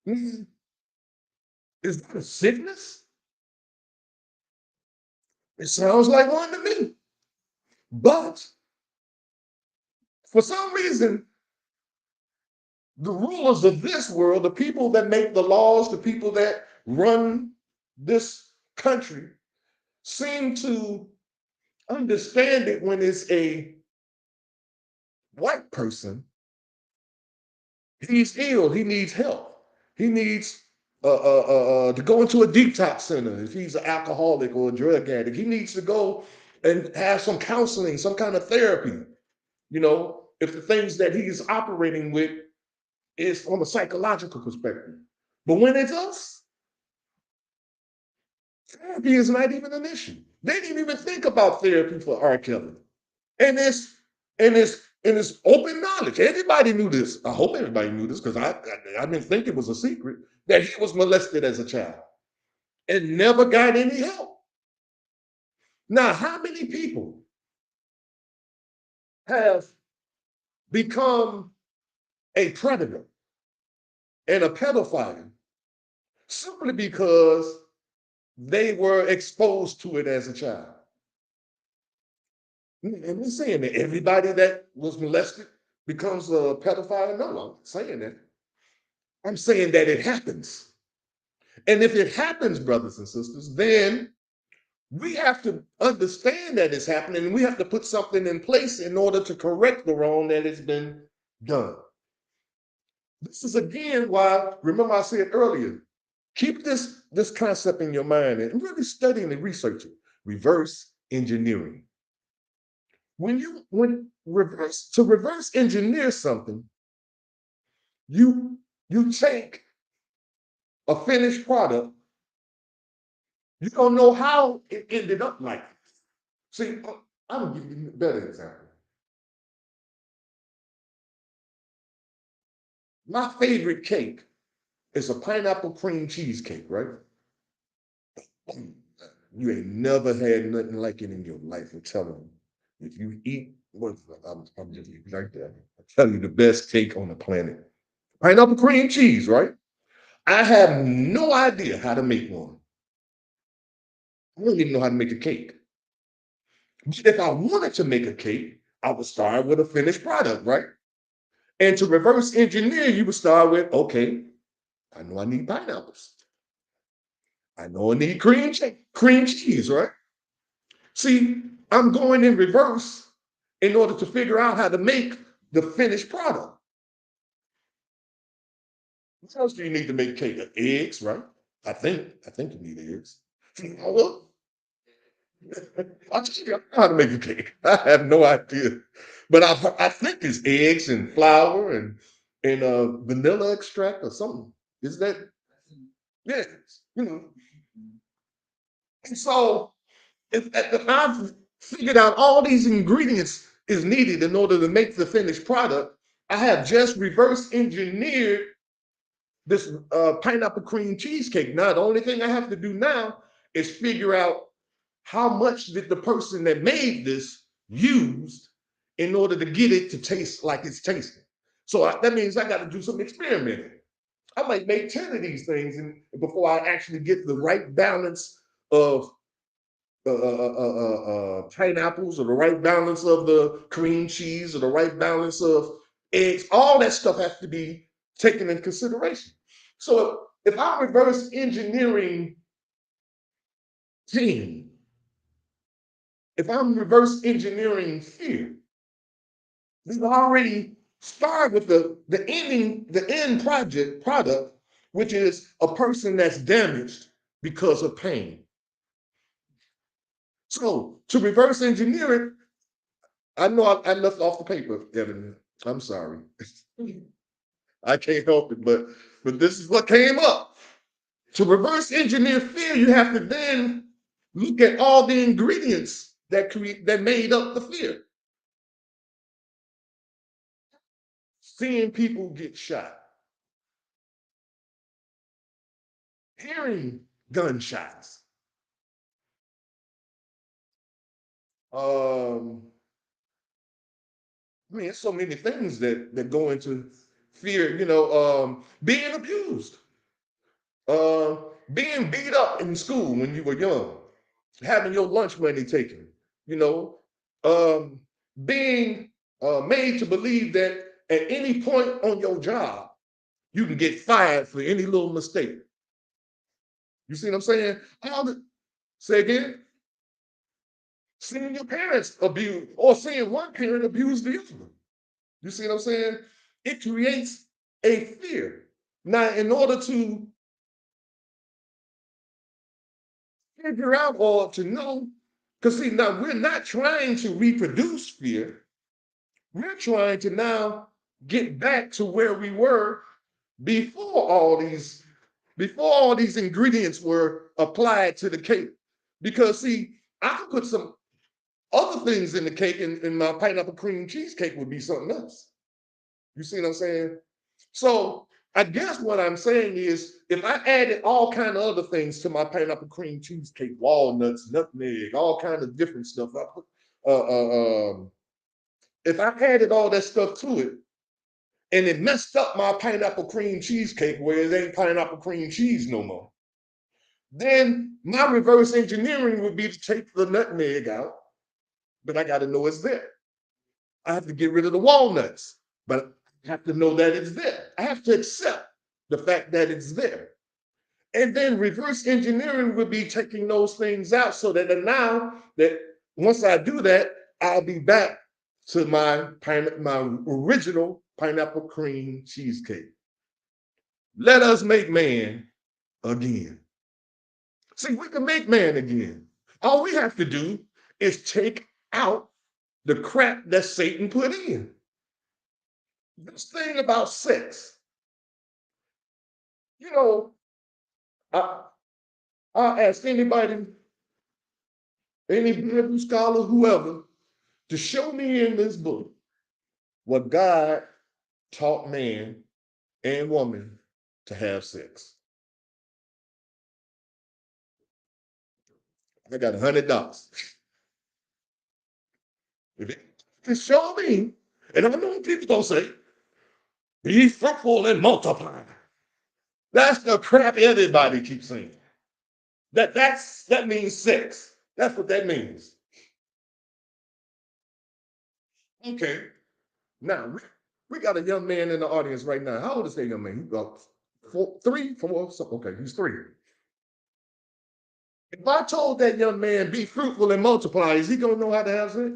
Mm, Is that a sickness? It sounds like one to me. But for some reason, the rulers of this world, the people that make the laws, the people that run this country, seem to understand it when it's a white person. He's ill, he needs help. He needs to go into a detox center if he's an alcoholic or a drug addict. He needs to go and have some counseling, some kind of therapy. If the things that he's operating with is from a psychological perspective. But when it's us, therapy is not even an issue. They didn't even think about therapy for R. Kelly. And it's open knowledge. Everybody knew this. I hope everybody knew this because I didn't think it was a secret that he was molested as a child and never got any help. Now, how many people have become a predator and a pedophile simply because they were exposed to it as a child? And I'm saying that everybody that was molested becomes a pedophile. No, I'm not saying that. I'm saying that it happens. And if it happens, brothers and sisters, then we have to understand that it's happening and we have to put something in place in order to correct the wrong that has been done. This is again why, remember I said earlier, keep this concept in your mind and really study and research it. Reverse engineering. When reverse engineer something, you take a finished product, you don't know how it ended up like this. See, I'm gonna give you a better example. My favorite cake is a pineapple cream cheesecake, right? You ain't never had nothing like it in your life. I'm telling you. If you eat, I'm just like that. I tell you, the best cake on the planet. Pineapple cream cheese, right? I have no idea how to make one. I don't even know how to make a cake. But if I wanted to make a cake, I would start with a finished product, right? And to reverse engineer, you would start with, okay, I know I need pineapples. I know I need cream cheese, right? See, I'm going in reverse in order to figure out how to make the finished product. What else do you need to make cake? Eggs, right? I think you need eggs. Flour. I tell you, I know how to make a cake. I have no idea, but I think it's eggs and flour and vanilla extract or something. Is that yes? And so if I've figured out all these ingredients is needed in order to make the finished product, I have just reverse engineered this pineapple cream cheesecake. Now, the only thing I have to do now is figure out how much did the person that made this used in order to get it to taste like it's tasting. So that means I got to do some experimenting. I might make 10 of these things before I actually get the right balance of pineapples or the right balance of the cream cheese or the right balance of eggs. All that stuff has to be taken into consideration. So if I'm reverse engineering pain, if I'm reverse engineering fear, we've already started with the end product, which is a person that's damaged because of pain. So to reverse engineer it, I know I left off the paper, Evan. I'm sorry. I can't help it, but this is what came up. To reverse engineer fear, you have to then look at all the ingredients that made up the fear. Seeing people get shot, hearing gunshots, I mean, there's so many things that go into fear. Being abused, uh, being beat up in school when you were young, having your lunch money taken. You know, um, being made to believe that at any point on your job you can get fired for any little mistake. You see what I'm saying? Say again. Seeing your parents abuse or seeing one parent abuse the other. You see what I'm saying? It creates a fear. Now, in order to figure out or to know, because see, now we're not trying to reproduce fear. We're trying to now get back to where we were before all these ingredients were applied to the cake. Because see, I could put some other things in the cake, and my pineapple cream cheesecake would be something else. You see what I'm saying? So I guess what I'm saying is if I added all kind of other things to my pineapple cream cheesecake, walnuts, nutmeg, all kind of different stuff, if I added all that stuff to it and it messed up my pineapple cream cheesecake where it ain't pineapple cream cheese no more, then my reverse engineering would be to take the nutmeg out, but I got to know it's there. I have to get rid of the walnuts, but I have to know that it's there. I have to accept the fact that it's there. And then reverse engineering would be taking those things out so that now that once I do that, I'll be back to my original pineapple cream cheesecake. Let us make man again. See, we can make man again. All we have to do is take out the crap that Satan put in. This thing about sex, you know, I, I ask anybody, any Bible scholar, whoever, to show me in this book what God taught man and woman to have sex. I got $100. If it can show me, and I know people don't say, be fruitful and multiply. That's the crap everybody keeps saying. That means sex. That's what that means. Okay. Now we got a young man in the audience right now. How old is that young man? He's about 3, 4, so, okay, he's 3. If I told that young man be fruitful and multiply, is he gonna know how to have sex?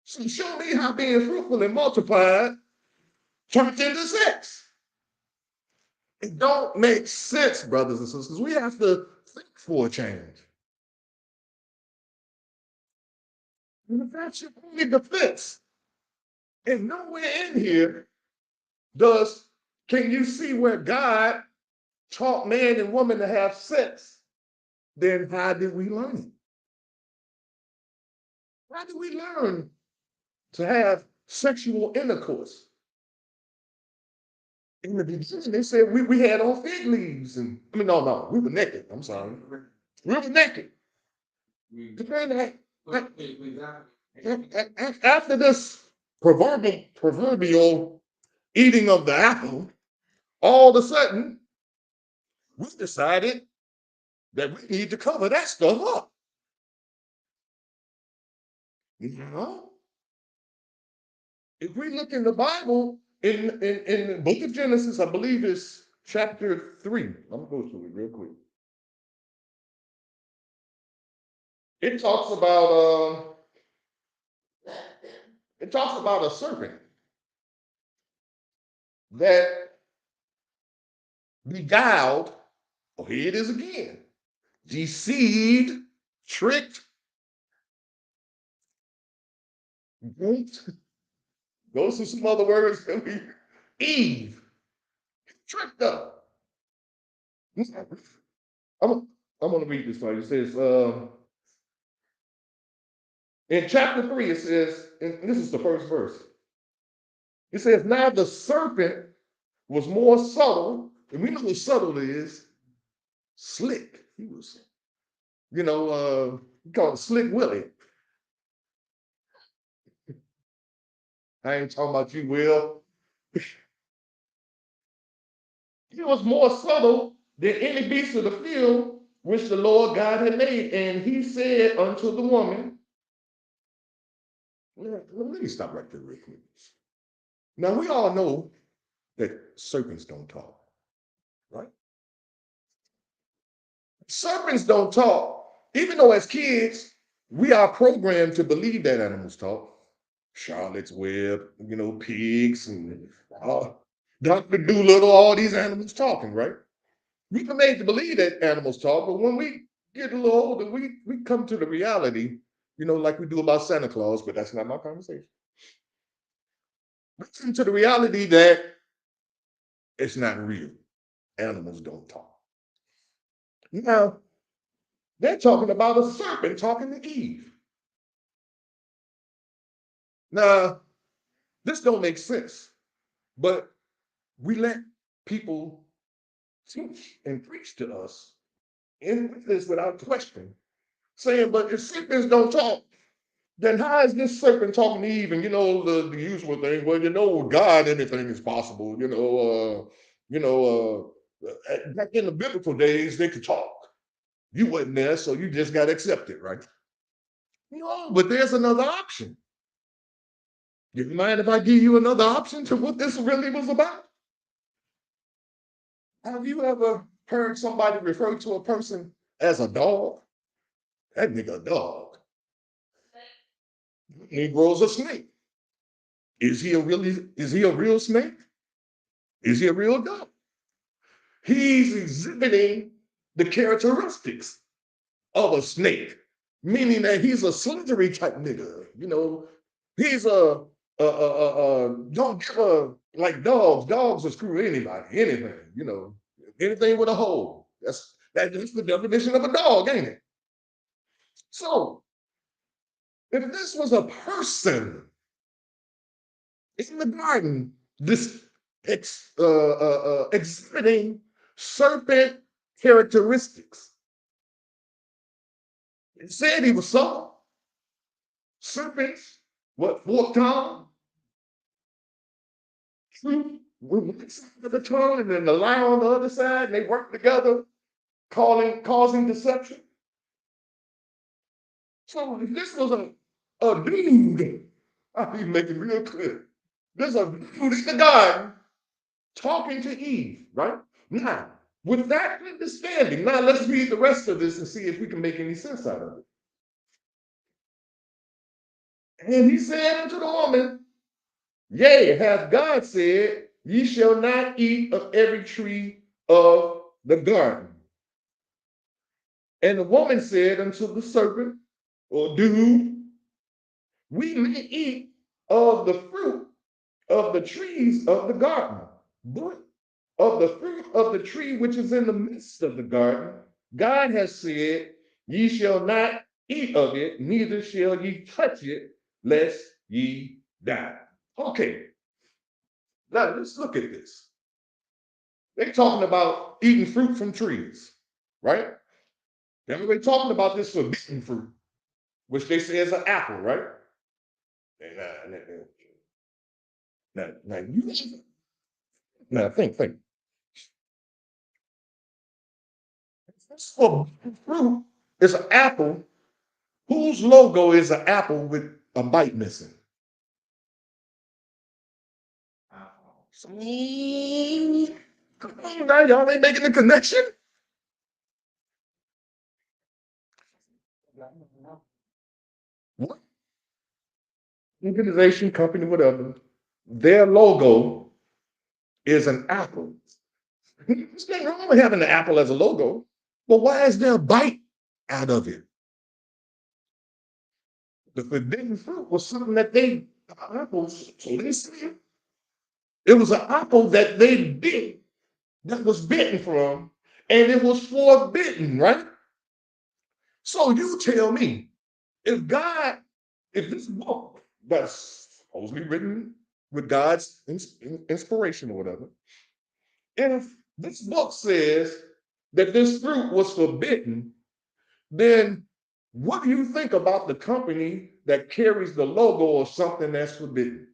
So show me how being fruitful and multiplied turns into sex. It don't make sense, brothers and sisters. We have to think for a change. And if that's your only defense, and nowhere in here can you see where God taught man and woman to have sex, then how did we learn? How did we learn to have sexual intercourse? In the beginning, they said we had on fig leaves, and I mean, no, we were naked. I'm sorry, we were naked. But then after this proverbial eating of the apple, all of a sudden we decided that we need to cover that stuff up. You know, if we look in the Bible, in the book of Genesis, I believe it's chapter 3. I'm gonna go through it real quick. It talks about a serpent that beguiled, oh, here it is again, deceived, tricked, goes to some other words, Eve, tricked up. I'm going to read this for you. It says, in chapter 3, it says, and this is the first verse. It says, now the serpent was more subtle, and we know what subtle is, slick. He was we call it Slick Willie. I ain't talking about you, Will. He was more subtle than any beast of the field which the Lord God had made. And he said unto the woman, let me stop right there real quick. Now, we all know that serpents don't talk, right? Serpents don't talk, even though as kids, we are programmed to believe that animals talk. Charlotte's Web, pigs and Dr. Doolittle, all these animals talking, right? We were made to believe that animals talk, but when we get a little older, we come to the reality, like we do about Santa Claus, but that's not my conversation. We come to the reality that it's not real. Animals don't talk. Now, they're talking about a serpent talking to Eve. Now, this don't make sense, but we let people teach and preach to us in this without question, saying, but if serpents don't talk, then how is this serpent talking to Eve? And the usual thing, well, with God, anything is possible. Back in the biblical days, they could talk. You wasn't there, so you just got to accept it, right? No, but there's another option. Do you mind if I give you another option to what this really was about? Have you ever heard somebody refer to a person as a dog? That nigga a dog. Negro's a snake. Is he a real snake? Is he a real dog? He's exhibiting the characteristics of a snake, meaning that he's a slithery type nigga. He's don't give a, like dogs. Dogs will screw anybody, anything. Anything with a hole. That's the definition of a dog, ain't it? So if this was a person in the garden, this exhibiting serpent characteristics. It said he was soft. Serpents, forked tongue? Truth with one side of the tongue and then the lie on the other side, and they work together, causing deception. So if this was a dude, I'll be making real clear. There's a dude in the garden talking to Eve, right? Now, with that understanding, now let's read the rest of this and see if we can make any sense out of it. And he said unto the woman, yea, hath God said, ye shall not eat of every tree of the garden. And the woman said unto the serpent, or dude, we may eat of the fruit of the trees of the garden, but of the fruit of the tree which is in the midst of the garden, God has said, ye shall not eat of it, neither shall ye touch it, lest ye die. Okay, now let's look at this. They're talking about eating fruit from trees, right? Everybody talking about this forbidden fruit, which they say is an apple, right? Now, think. This forbidden fruit is an apple whose logo is an apple with a bite missing. Come on now, y'all ain't making the connection. What organization, company, whatever, their logo is an apple. There's nothing wrong with having an apple as a logo, but why is there a bite out of it? The forbidden fruit was something that apples, so they said, it was an apple that they bit, that was bitten from, and it was forbidden, right? So you tell me, if this book that's supposedly written with God's inspiration or whatever, if this book says that this fruit was forbidden, then what do you think about the company that carries the logo of something that's forbidden?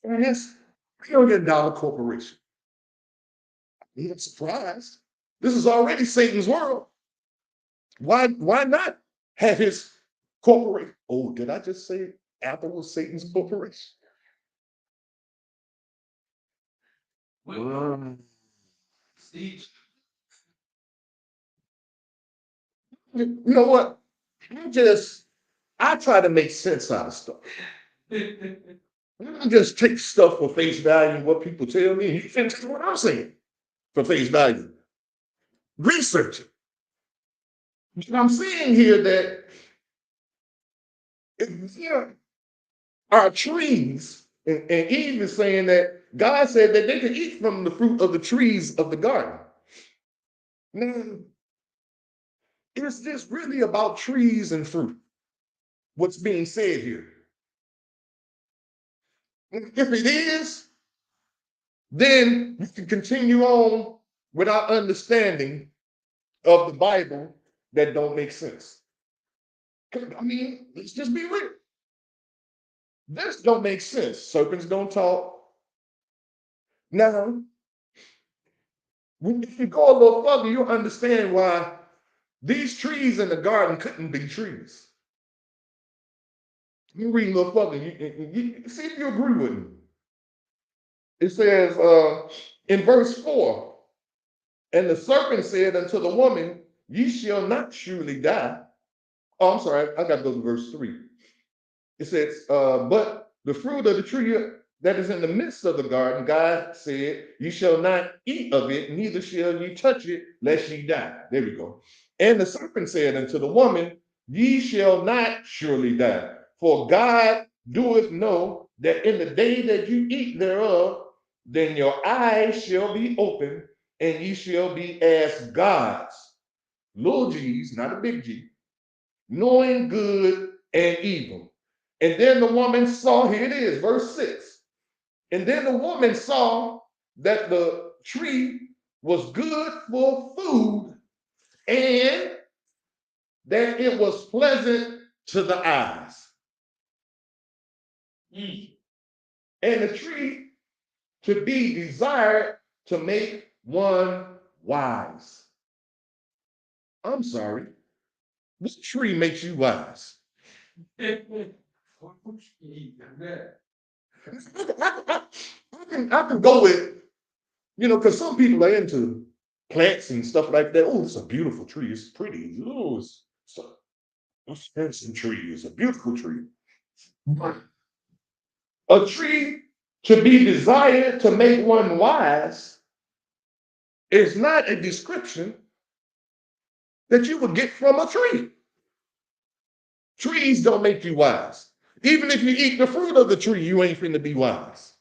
And it's $1 billion corporation. I'm not surprised. This is already Satan's world. Why not have his corporation? Oh, did I just say Apple was Satan's corporation? Steve. You know what? I try to make sense out of stuff. I just take stuff for face value, what people tell me, and take what I'm saying for face value. Research it. But I'm seeing here that there are trees, and Eve is saying that God said that they could eat from the fruit of the trees of the garden. Now, is this really about trees and fruit? What's being said here? If it is, then you can continue on without understanding of the Bible that don't make sense. I mean, let's just be real. This don't make sense. Serpents don't talk. Now, if you go a little further, you'll understand why these trees in the garden couldn't be trees. You read a little further, you see if you agree with me. It says in verse 4, and the serpent said unto the woman, ye shall not surely die. Oh, I'm sorry, I got to go to verse 3. It says, but the fruit of the tree that is in the midst of the garden, God said, you shall not eat of it, neither shall ye touch it, lest ye die. There we go. And the serpent said unto the woman, ye shall not surely die, for God doeth know that in the day that you eat thereof, then your eyes shall be open, and ye shall be as gods, little g's, not a big G, knowing good and evil. And then the woman saw, here it is, verse 6. And then the woman saw that the tree was good for food and that it was pleasant to the eyes. And the tree to be desired to make one wise. I'm sorry. This tree makes you wise. I can go with, because some people are into plants and stuff like that. Oh, it's a beautiful tree. It's pretty. Oh, it's a handsome tree. It's a beautiful tree. A tree to be desired to make one wise is not a description that you would get from a tree. Trees don't make you wise. Even if you eat the fruit of the tree, you ain't finna be wise.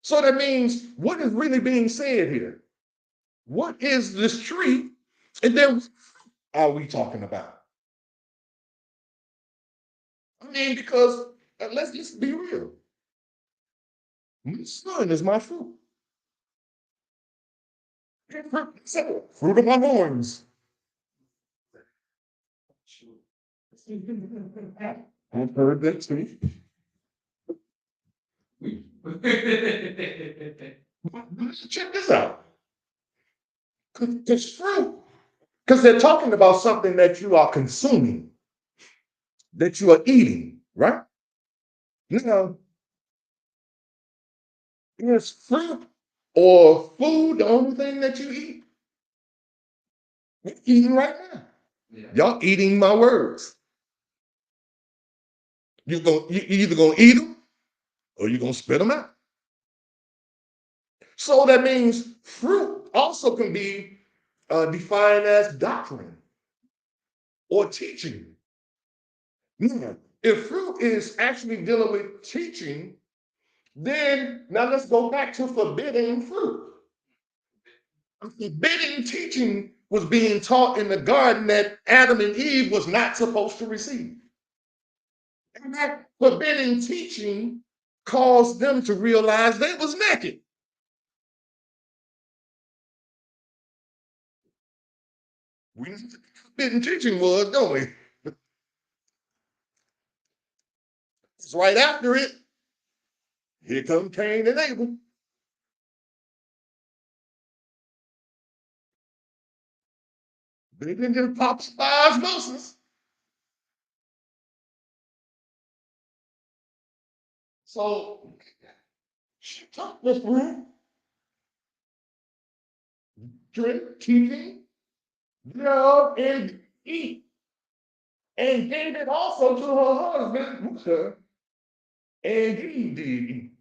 So that means, what is really being said here? What is this tree? And then what are we talking about? I mean, because let's just be real. My son is my fruit. Fruit of my horns. I've heard that too. Check this out. It's fruit. Because they're talking about something that you are consuming, that you are eating, right? Now, is fruit or food the only thing that you eat? You're eating right now. Yeah. Y'all eating my words. You either gonna eat them or you're gonna spit them out. So that means fruit also can be defined as doctrine or teaching. Now, if fruit is actually dealing with teaching, then now let's go back to forbidding fruit. Forbidding teaching was being taught in the garden that Adam and Eve was not supposed to receive. And that forbidding teaching caused them to realize they was naked. We know what the forbidden teaching was, don't we? It's right after it. Here come Cain and Abel. They didn't just pop by osmosis. So she took this root, drink, teaching, thereof, and eat, and gave it also to her husband with her, and he did eat.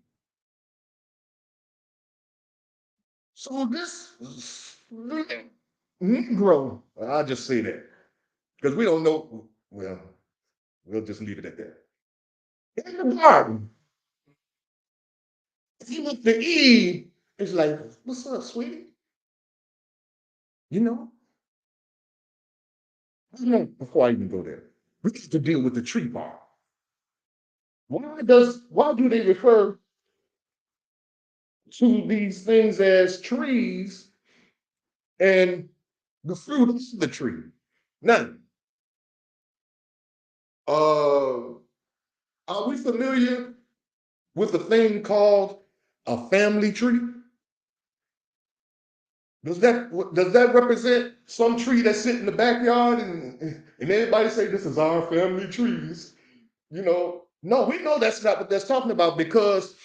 So this Negro, I'll just say that, because we don't know, well, we'll just leave it at that. In the garden, he looked at Eve, it's like, what's up, sweetie? You know, before I even go there, we need to deal with the tree part. Why do they refer to these things as trees and the fruit of the tree? Now, are we familiar with a thing called a family tree? Does that represent some tree that's sitting in the backyard and everybody say this is our family trees? You know, no, we know that's not what that's talking about, because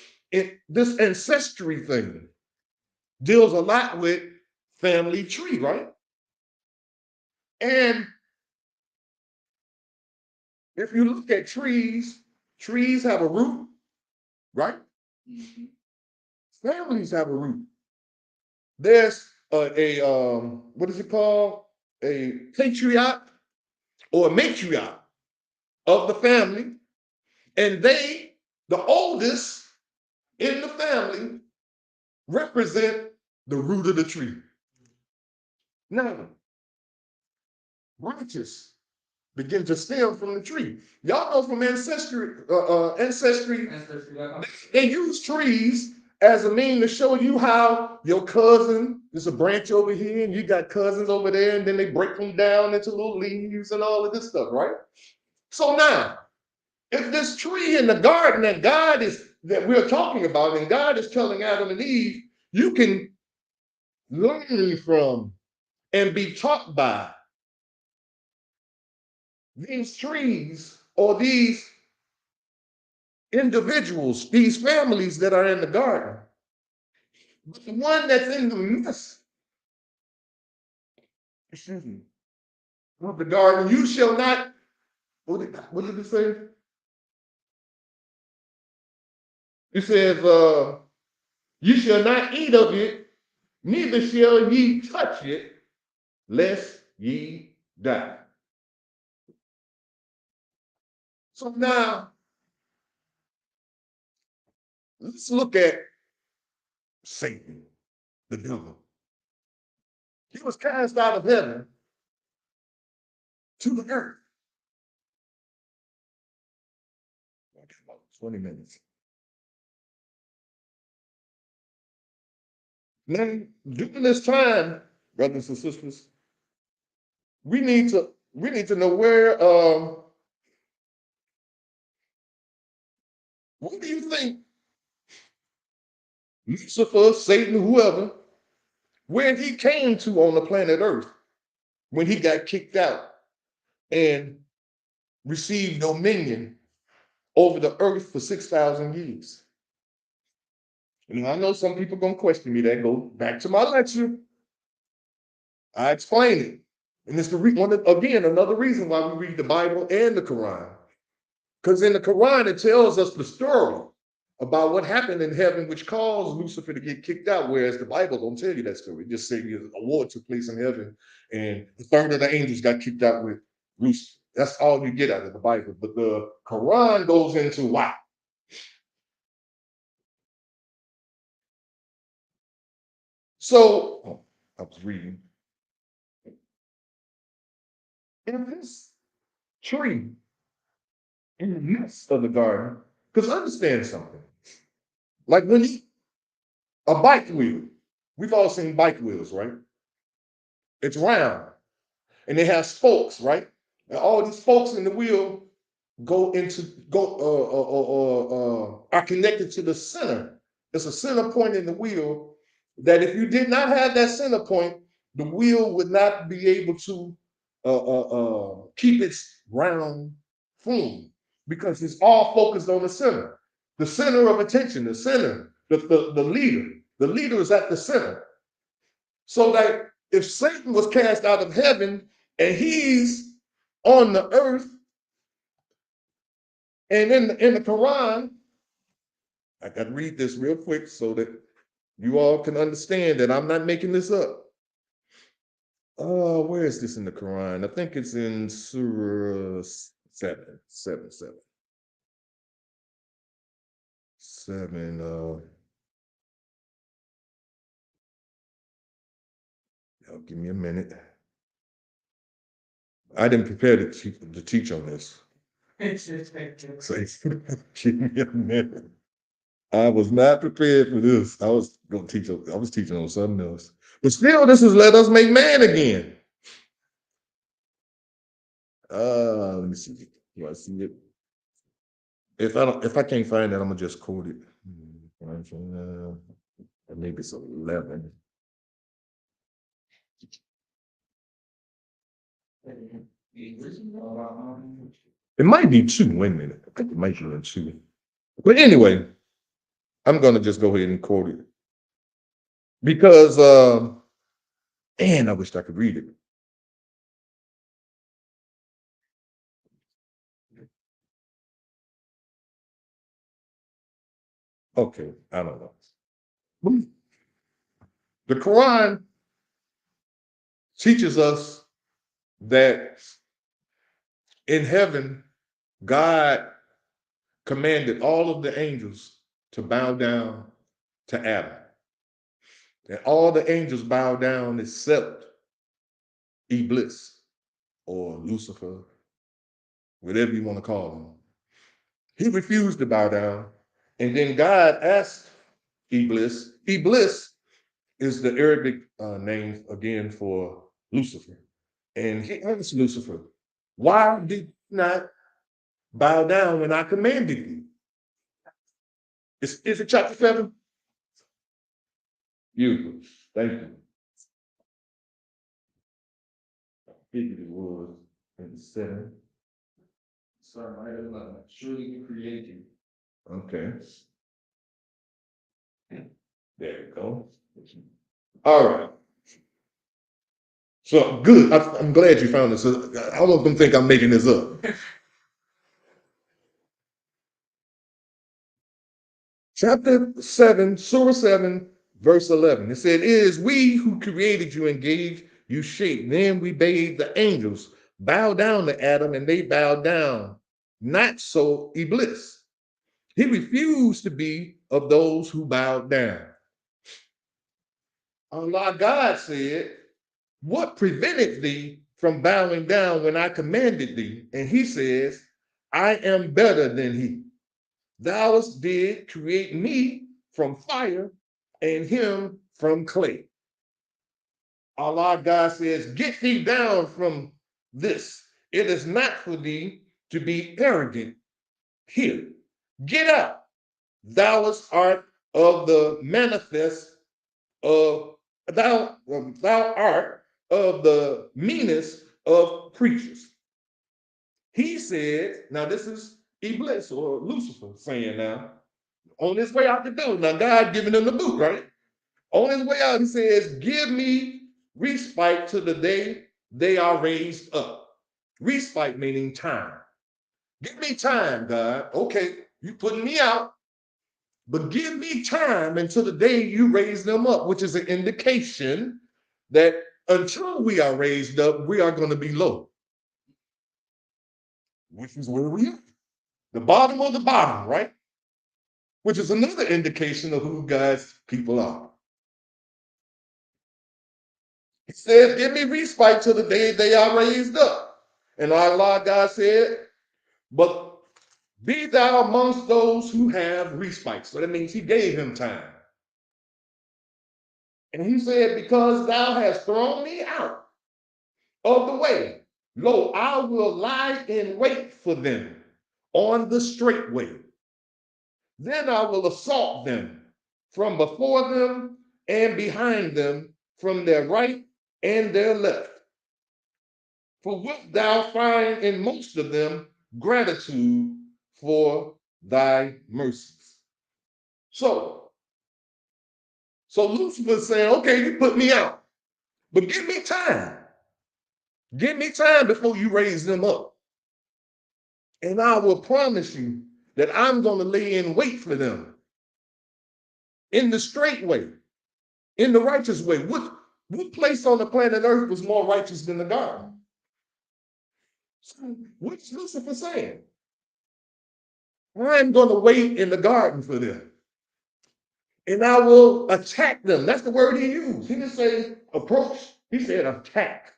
this ancestry thing deals a lot with family tree, right? And if you look at trees, trees have a root, right? Families have a root. There's what is it called? A patriarch or a matriarch of the family, and they, the oldest in the family, represent the root of the tree. Now, branches begin to stem from the tree. Y'all know from ancestry, they use trees as a mean to show you how your cousin is a branch over here, and you got cousins over there, and then they break them down into little leaves and all of this stuff, right? So now, if this tree in the garden that we're talking about, and God is telling Adam and Eve, you can learn from and be taught by these trees or these individuals, these families that are in the garden. But the one that's in the midst, excuse me, of the garden, you shall not, what did it say? It says, you shall not eat of it, neither shall ye touch it, lest ye die. So now, let's look at Satan, the devil. He was cast out of heaven to the earth. I got about 20 minutes. Now, during this time, brothers and sisters, we need to know where what do you think Lucifer, Satan, whoever, where he came to on the planet Earth when he got kicked out and received dominion over the earth for 6,000 years? And I know some people gonna question me. That go back to my lecture. I explain it. And it's again, another reason why we read the Bible and the Quran. Because in the Quran, it tells us the story about what happened in heaven, which caused Lucifer to get kicked out, whereas the Bible don't tell you that story. It just says a war took place in heaven, and a third of the angels got kicked out with Lucifer. That's all you get out of the Bible. But the Quran goes into why. So, I was reading. In this tree, in the midst of the garden, because understand something. Like a bike wheel, we've all seen bike wheels, right? It's round. and it has spokes, right? And all these spokes in the wheel are connected to the center. There's a center point in the wheel that if you did not have that center point, the wheel would not be able to keep its round form because it's all focused on the center of attention, the center, the leader. The leader is at the center. So that if Satan was cast out of heaven and he's on the earth, and in the Quran, I got to read this real quick so that you all can understand that I'm not making this up. Where is this in the Quran? I think it's in Surah 7. Give me a minute. I didn't prepare to teach on this. So give me a minute. I was not prepared for this. I was teaching on something else. But still, this is let us make man again. Let me see. Do I see it? If I can't find it, I'm gonna just quote it. Maybe it's 11. It might be 2. Wait a minute. I think it might be in 2. But anyway, I'm gonna just go ahead and quote it because, and I wish I could read it. Okay, I don't know. The Quran teaches us that in heaven, God commanded all of the angels to bow down to Adam. And all the angels bow down except Iblis or Lucifer, whatever you want to call him. He refused to bow down. And then God asked Iblis. Iblis is the Arabic name again for Lucifer. And he asked Lucifer, why did you not bow down when I commanded you? Is it chapter 7? Beautiful. Thank you. I figured it was in 7. Sorry, right at 11. Surely you created you. Okay. There we go. All right. So good. I'm glad you found this. I almost don't think I'm making this up. Chapter 7, Surah 7, verse 11. It said, it is we who created you and gave you shape. Then we bade the angels bow down to Adam, and they bowed down. Not so Iblis. He refused to be of those who bowed down. Allah God said, what prevented thee from bowing down when I commanded thee? And he says, I am better than he. Thou did create me from fire and him from clay. Allah God says, get thee down from this. It is not for thee to be arrogant here. Get out. Thou art of the manifest of thou art of the meanest of creatures. He said, now this is Iblis or Lucifer saying now, on his way out the door. Now God giving him the boot, right? On his way out, he says, give me respite to the day they are raised up. Respite meaning time. Give me time, God. Okay, you putting me out, but give me time until the day you raise them up, which is an indication that until we are raised up, we are going to be low. Which is where we are. The bottom of the bottom, right? Which is another indication of who God's people are. He says, give me respite till the day they are raised up. And Allah God said, but be thou amongst those who have respite. So that means he gave him time. And he said, because thou hast thrown me out of the way. Lo, I will lie in wait for them on the straight way. Then I will assault them from before them and behind them, from their right and their left. For wilt thou find in most of them gratitude for thy mercies. So Lucifer's saying, okay, you put me out, but give me time. Give me time before you raise them up. And I will promise you that I'm going to lay in wait for them in the straight way, in the righteous way. What place on the planet Earth was more righteous than the garden? So what's Lucifer saying? I'm going to wait in the garden for them. And I will attack them. That's the word he used. He didn't say approach. He said attack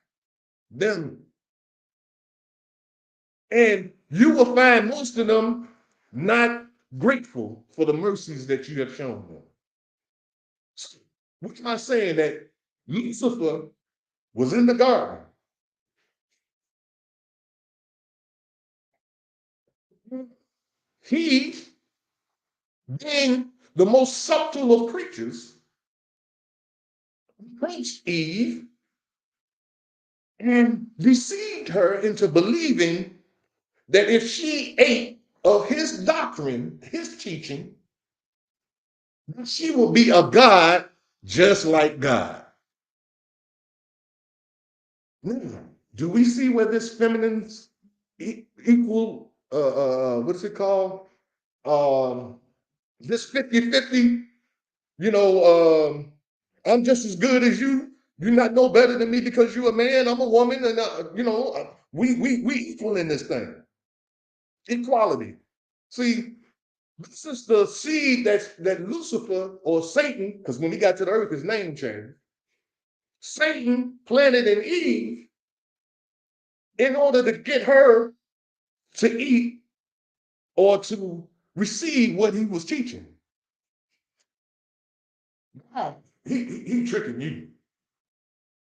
them. And you will find most of them not grateful for the mercies that you have shown them. So, what am I saying? That Lucifer was in the garden. He, being the most subtle of creatures, approached Eve and deceived her into believing that if she ate of his doctrine, his teaching, that she will be a God just like God. Now, do we see where this feminine's equal, what's it called? This 50-50, I'm just as good as you. You're not no better than me because you're a man, I'm a woman, and we equal in this thing. Equality. See, this is the seed that Lucifer or Satan, because when he got to the earth, his name changed. Satan planted in Eve in order to get her to eat or to receive what he was teaching. Wow. He tricking you.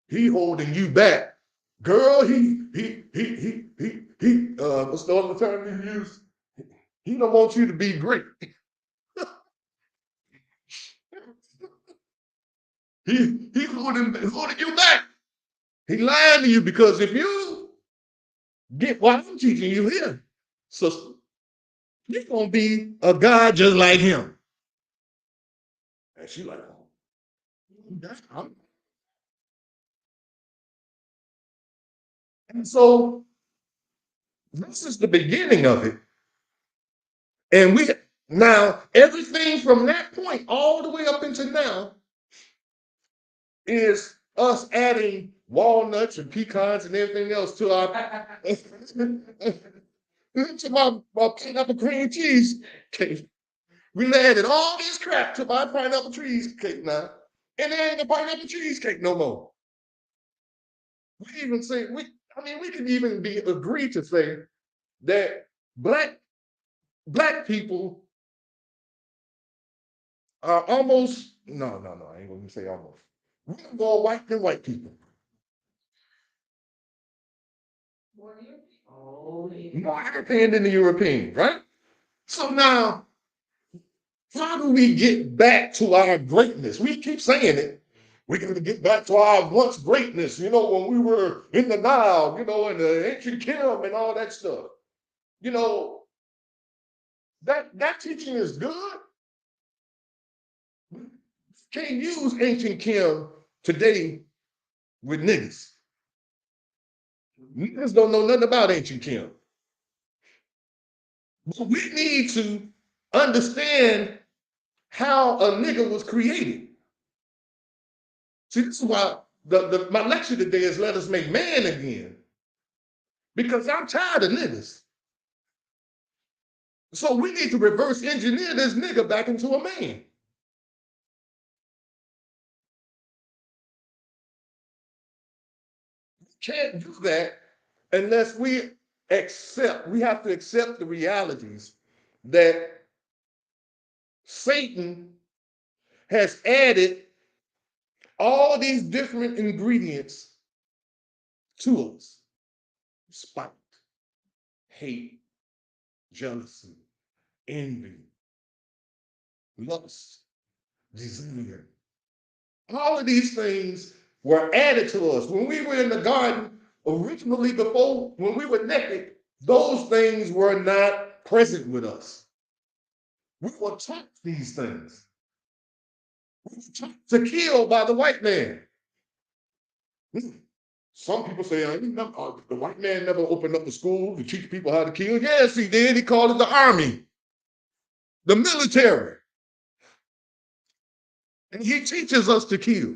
He holding you back. Girl, what's the other term he used? He don't want you to be great. He's holding you back. He lying to you because if you get what I'm teaching you here, sister, you're gonna be a God just like him. And she like, oh, and so this is the beginning of it. And we now everything from that point all the way up into now is us adding walnuts and pecans and everything else to our to my pineapple cream cheese cake. We added all this crap to my pineapple cheesecake now, and there ain't a pineapple cheesecake no more. We even say we can even agree to say that black people are almost I ain't gonna say almost. We're more white than white people. More European than the European, right? So now, how do we get back to our greatness? We keep saying it. We're going to get back to our once greatness, when we were in the Nile, in the ancient kingdom and all that stuff. That teaching is good. Can't use ancient Kim today with niggas. Niggas don't know nothing about ancient Kim. But we need to understand how a nigga was created. See, this is why my lecture today is let us make man again. Because I'm tired of niggas. So we need to reverse engineer this nigga back into a man. Can't do that unless we have to accept the realities that Satan has added all these different ingredients to us. Spite, hate, jealousy, envy, lust, desire. All of these things were added to us. When we were in the garden, originally before, when we were naked, those things were not present with us. We were taught these things. We were taught to kill by the white man. Some people say, the white man never opened up a school to teach people how to kill. Yes, he did. He called it the army, the military. And he teaches us to kill.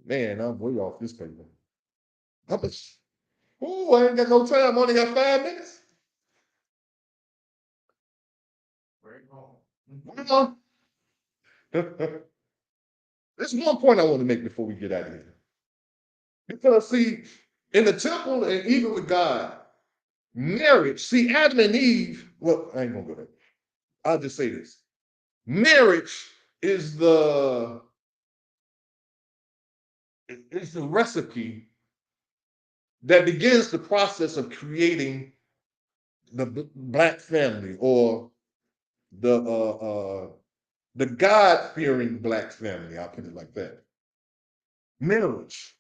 Man, I'm way off this paper. How much? Oh, I ain't got no time. I only got 5 minutes. Well, there's one point I want to make before we get out of here. Because, see, in the temple and even with God, marriage, see, Adam and Eve, well, I ain't going to go there. I'll just say this. Marriage is the recipe that begins the process of creating the black family, or the God-fearing black family. I'll put it like that. Marriage,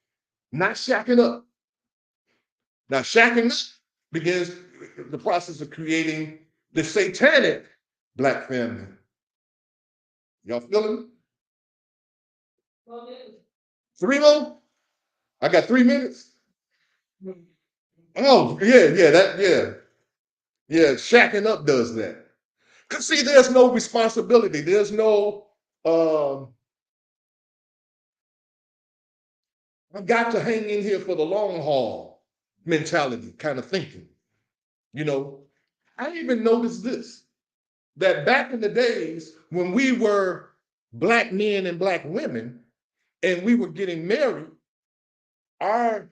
not shacking up. Now, shacking up begins the process of creating the satanic black family. Y'all feeling it? 3 more? I got 3 minutes. Oh, yeah. Shacking up does that. Because, see, there's no responsibility. There's no, I've got to hang in here for the long haul mentality kind of thinking. You know, I even noticed this, that back in the days when we were black men and black women and we were getting married, our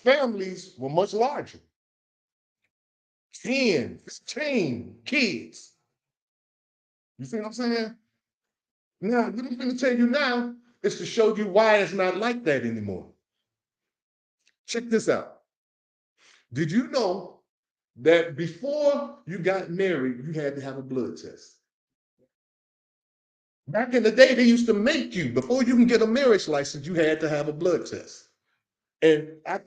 families were much larger. 10, 15 kids. You see what I'm saying? Now, what I'm going to tell you now is to show you why it's not like that anymore. Check this out. Did you know that before you got married, you had to have a blood test? Back in the day, they used to make you, before you can get a marriage license, you had to have a blood test. And I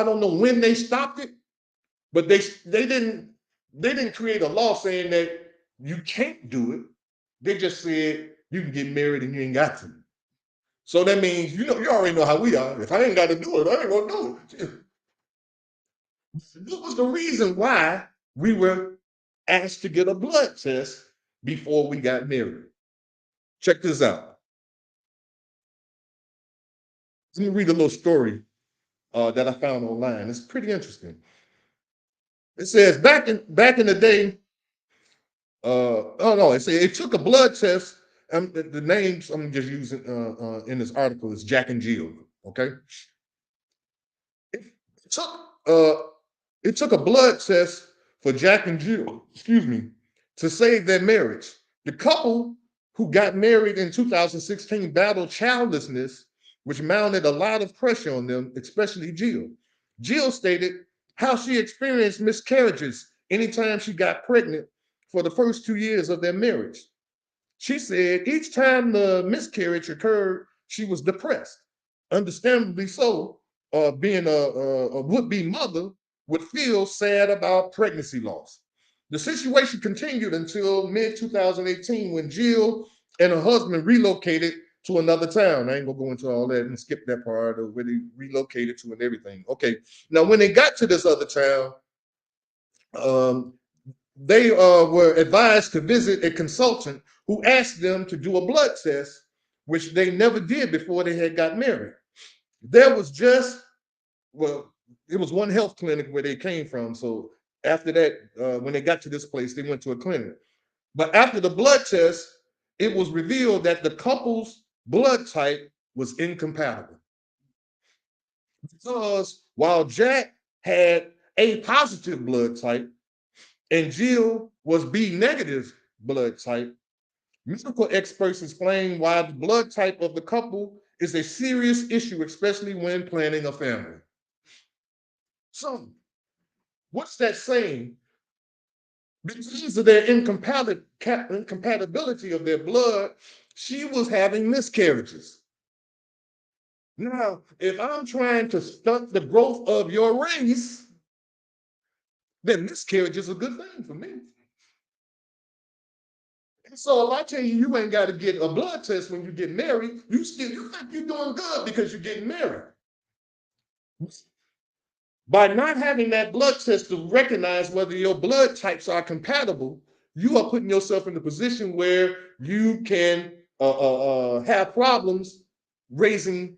don't know when they stopped it, but they didn't create a law saying that you can't do it. They just said you can get married and you ain't got to. So that means, you already know how we are. If I ain't got to do it, I ain't gonna do it. What was the reason why we were asked to get a blood test before we got married? Check this out. Let me read a little story that I found online. It's pretty interesting. It says back in the day, it took a blood test. The names I'm just using in this article is Jack and Jill. Okay, it took it took a blood test for Jack and Jill, to save their marriage. The couple who got married in 2016 battled childlessness, which mounted a lot of pressure on them, especially Jill. Jill stated how she experienced miscarriages anytime she got pregnant for the first 2 years of their marriage. She said each time the miscarriage occurred, she was depressed. Understandably so, being a would-be mother would feel sad about pregnancy loss. The situation continued until mid-2018 when Jill and her husband relocated to another town. I ain't gonna go into all that and skip that part of where they relocated to and everything. Okay, now when they got to this other town, they were advised to visit a consultant who asked them to do a blood test, which they never did before they had got married. There was it was one health clinic where they came from. So after that, when they got to this place, they went to a clinic. But after the blood test, it was revealed that the couple's blood type was incompatible. Because while Jack had A positive blood type and Jill was B negative blood type, medical experts explain why the blood type of the couple is a serious issue, especially when planning a family. So, what's that saying? Because of their incompatibility of their blood, she was having miscarriages. Now, if I'm trying to stunt the growth of your race, then miscarriage is a good thing for me. And so if I tell you you ain't got to get a blood test when you get married, you think you're doing good because you're getting married. By not having that blood test to recognize whether your blood types are compatible, you are putting yourself in a position where you can have problems raising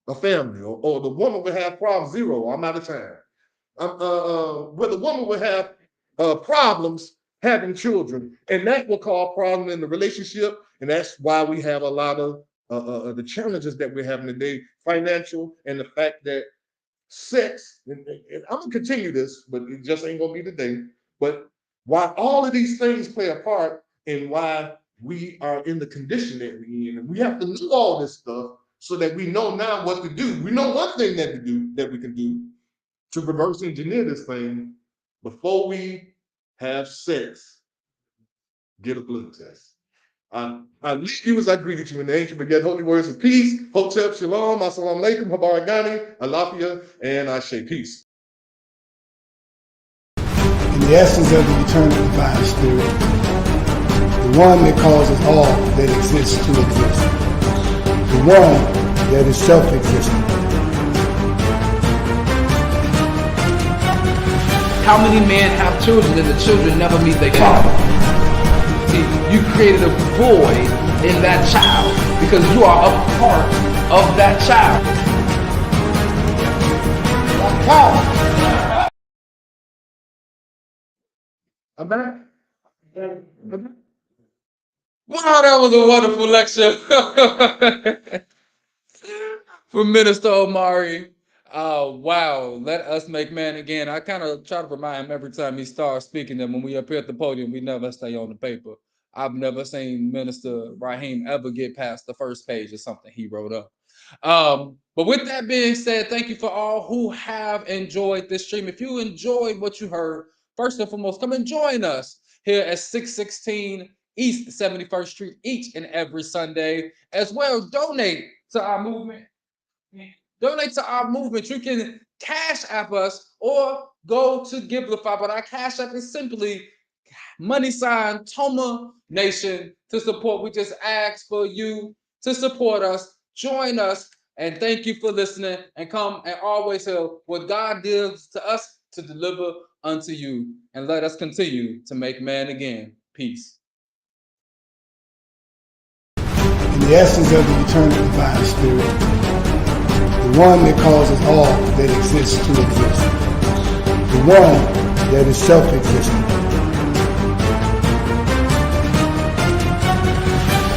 a family, or the woman will have problems. Zero, I'm out of time. Where the woman will have problems having children, and that will cause problems in the relationship, and that's why we have a lot of the challenges that we're having today, financial, and the fact that sex, and I'm gonna continue this, but it just ain't gonna be today. But why all of these things play a part in why we are in the condition that we're in, and we have to know all this stuff so that we know now what to do. We know one thing that we can do to reverse engineer this thing before we have sex. Get a blood test. I leave you as I greeted you in the ancient beget holy words of peace. Hotep, shalom, assalamu alaikum, habaragani, alafia, and Ashe. Peace. In the essence of the eternal divine spirit, the one that causes all that exists to exist, the one that is self-existent. How many men have children and the children never meet their father? See, you created a void in that child because you are a part of that child. Black power. I'm back. Wow, that was a wonderful lecture from Minister Omari. Wow, let us make man again. I kind of try to remind him every time he starts speaking that when we appear at the podium, we never stay on the paper. I've never seen Minister Raheem ever get past the first page of something he wrote up. But with that being said, thank you for all who have enjoyed this stream. If you enjoyed what you heard, first and foremost, come and join us here at 616 East 71st Street each and every Sunday. As well, donate to our movement. Donate to our movement. You can Cash App us or go to Givelify, but our Cash App is simply # Toma Nation to support. We just ask for you to support us, join us, and thank you for listening. And come and always help what God gives to us to deliver unto you. And let us continue to make man again. Peace. In the essence of the eternal divine spirit, the one that causes all that exists to exist, the one that is self-existent.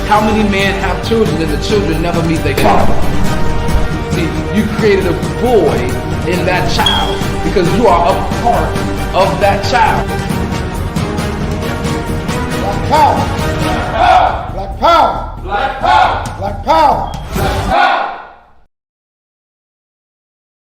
How many men have children and the children never meet their father? See, you created a void in that child because you are a part of that child. Black power! Black power! Black power! Black power!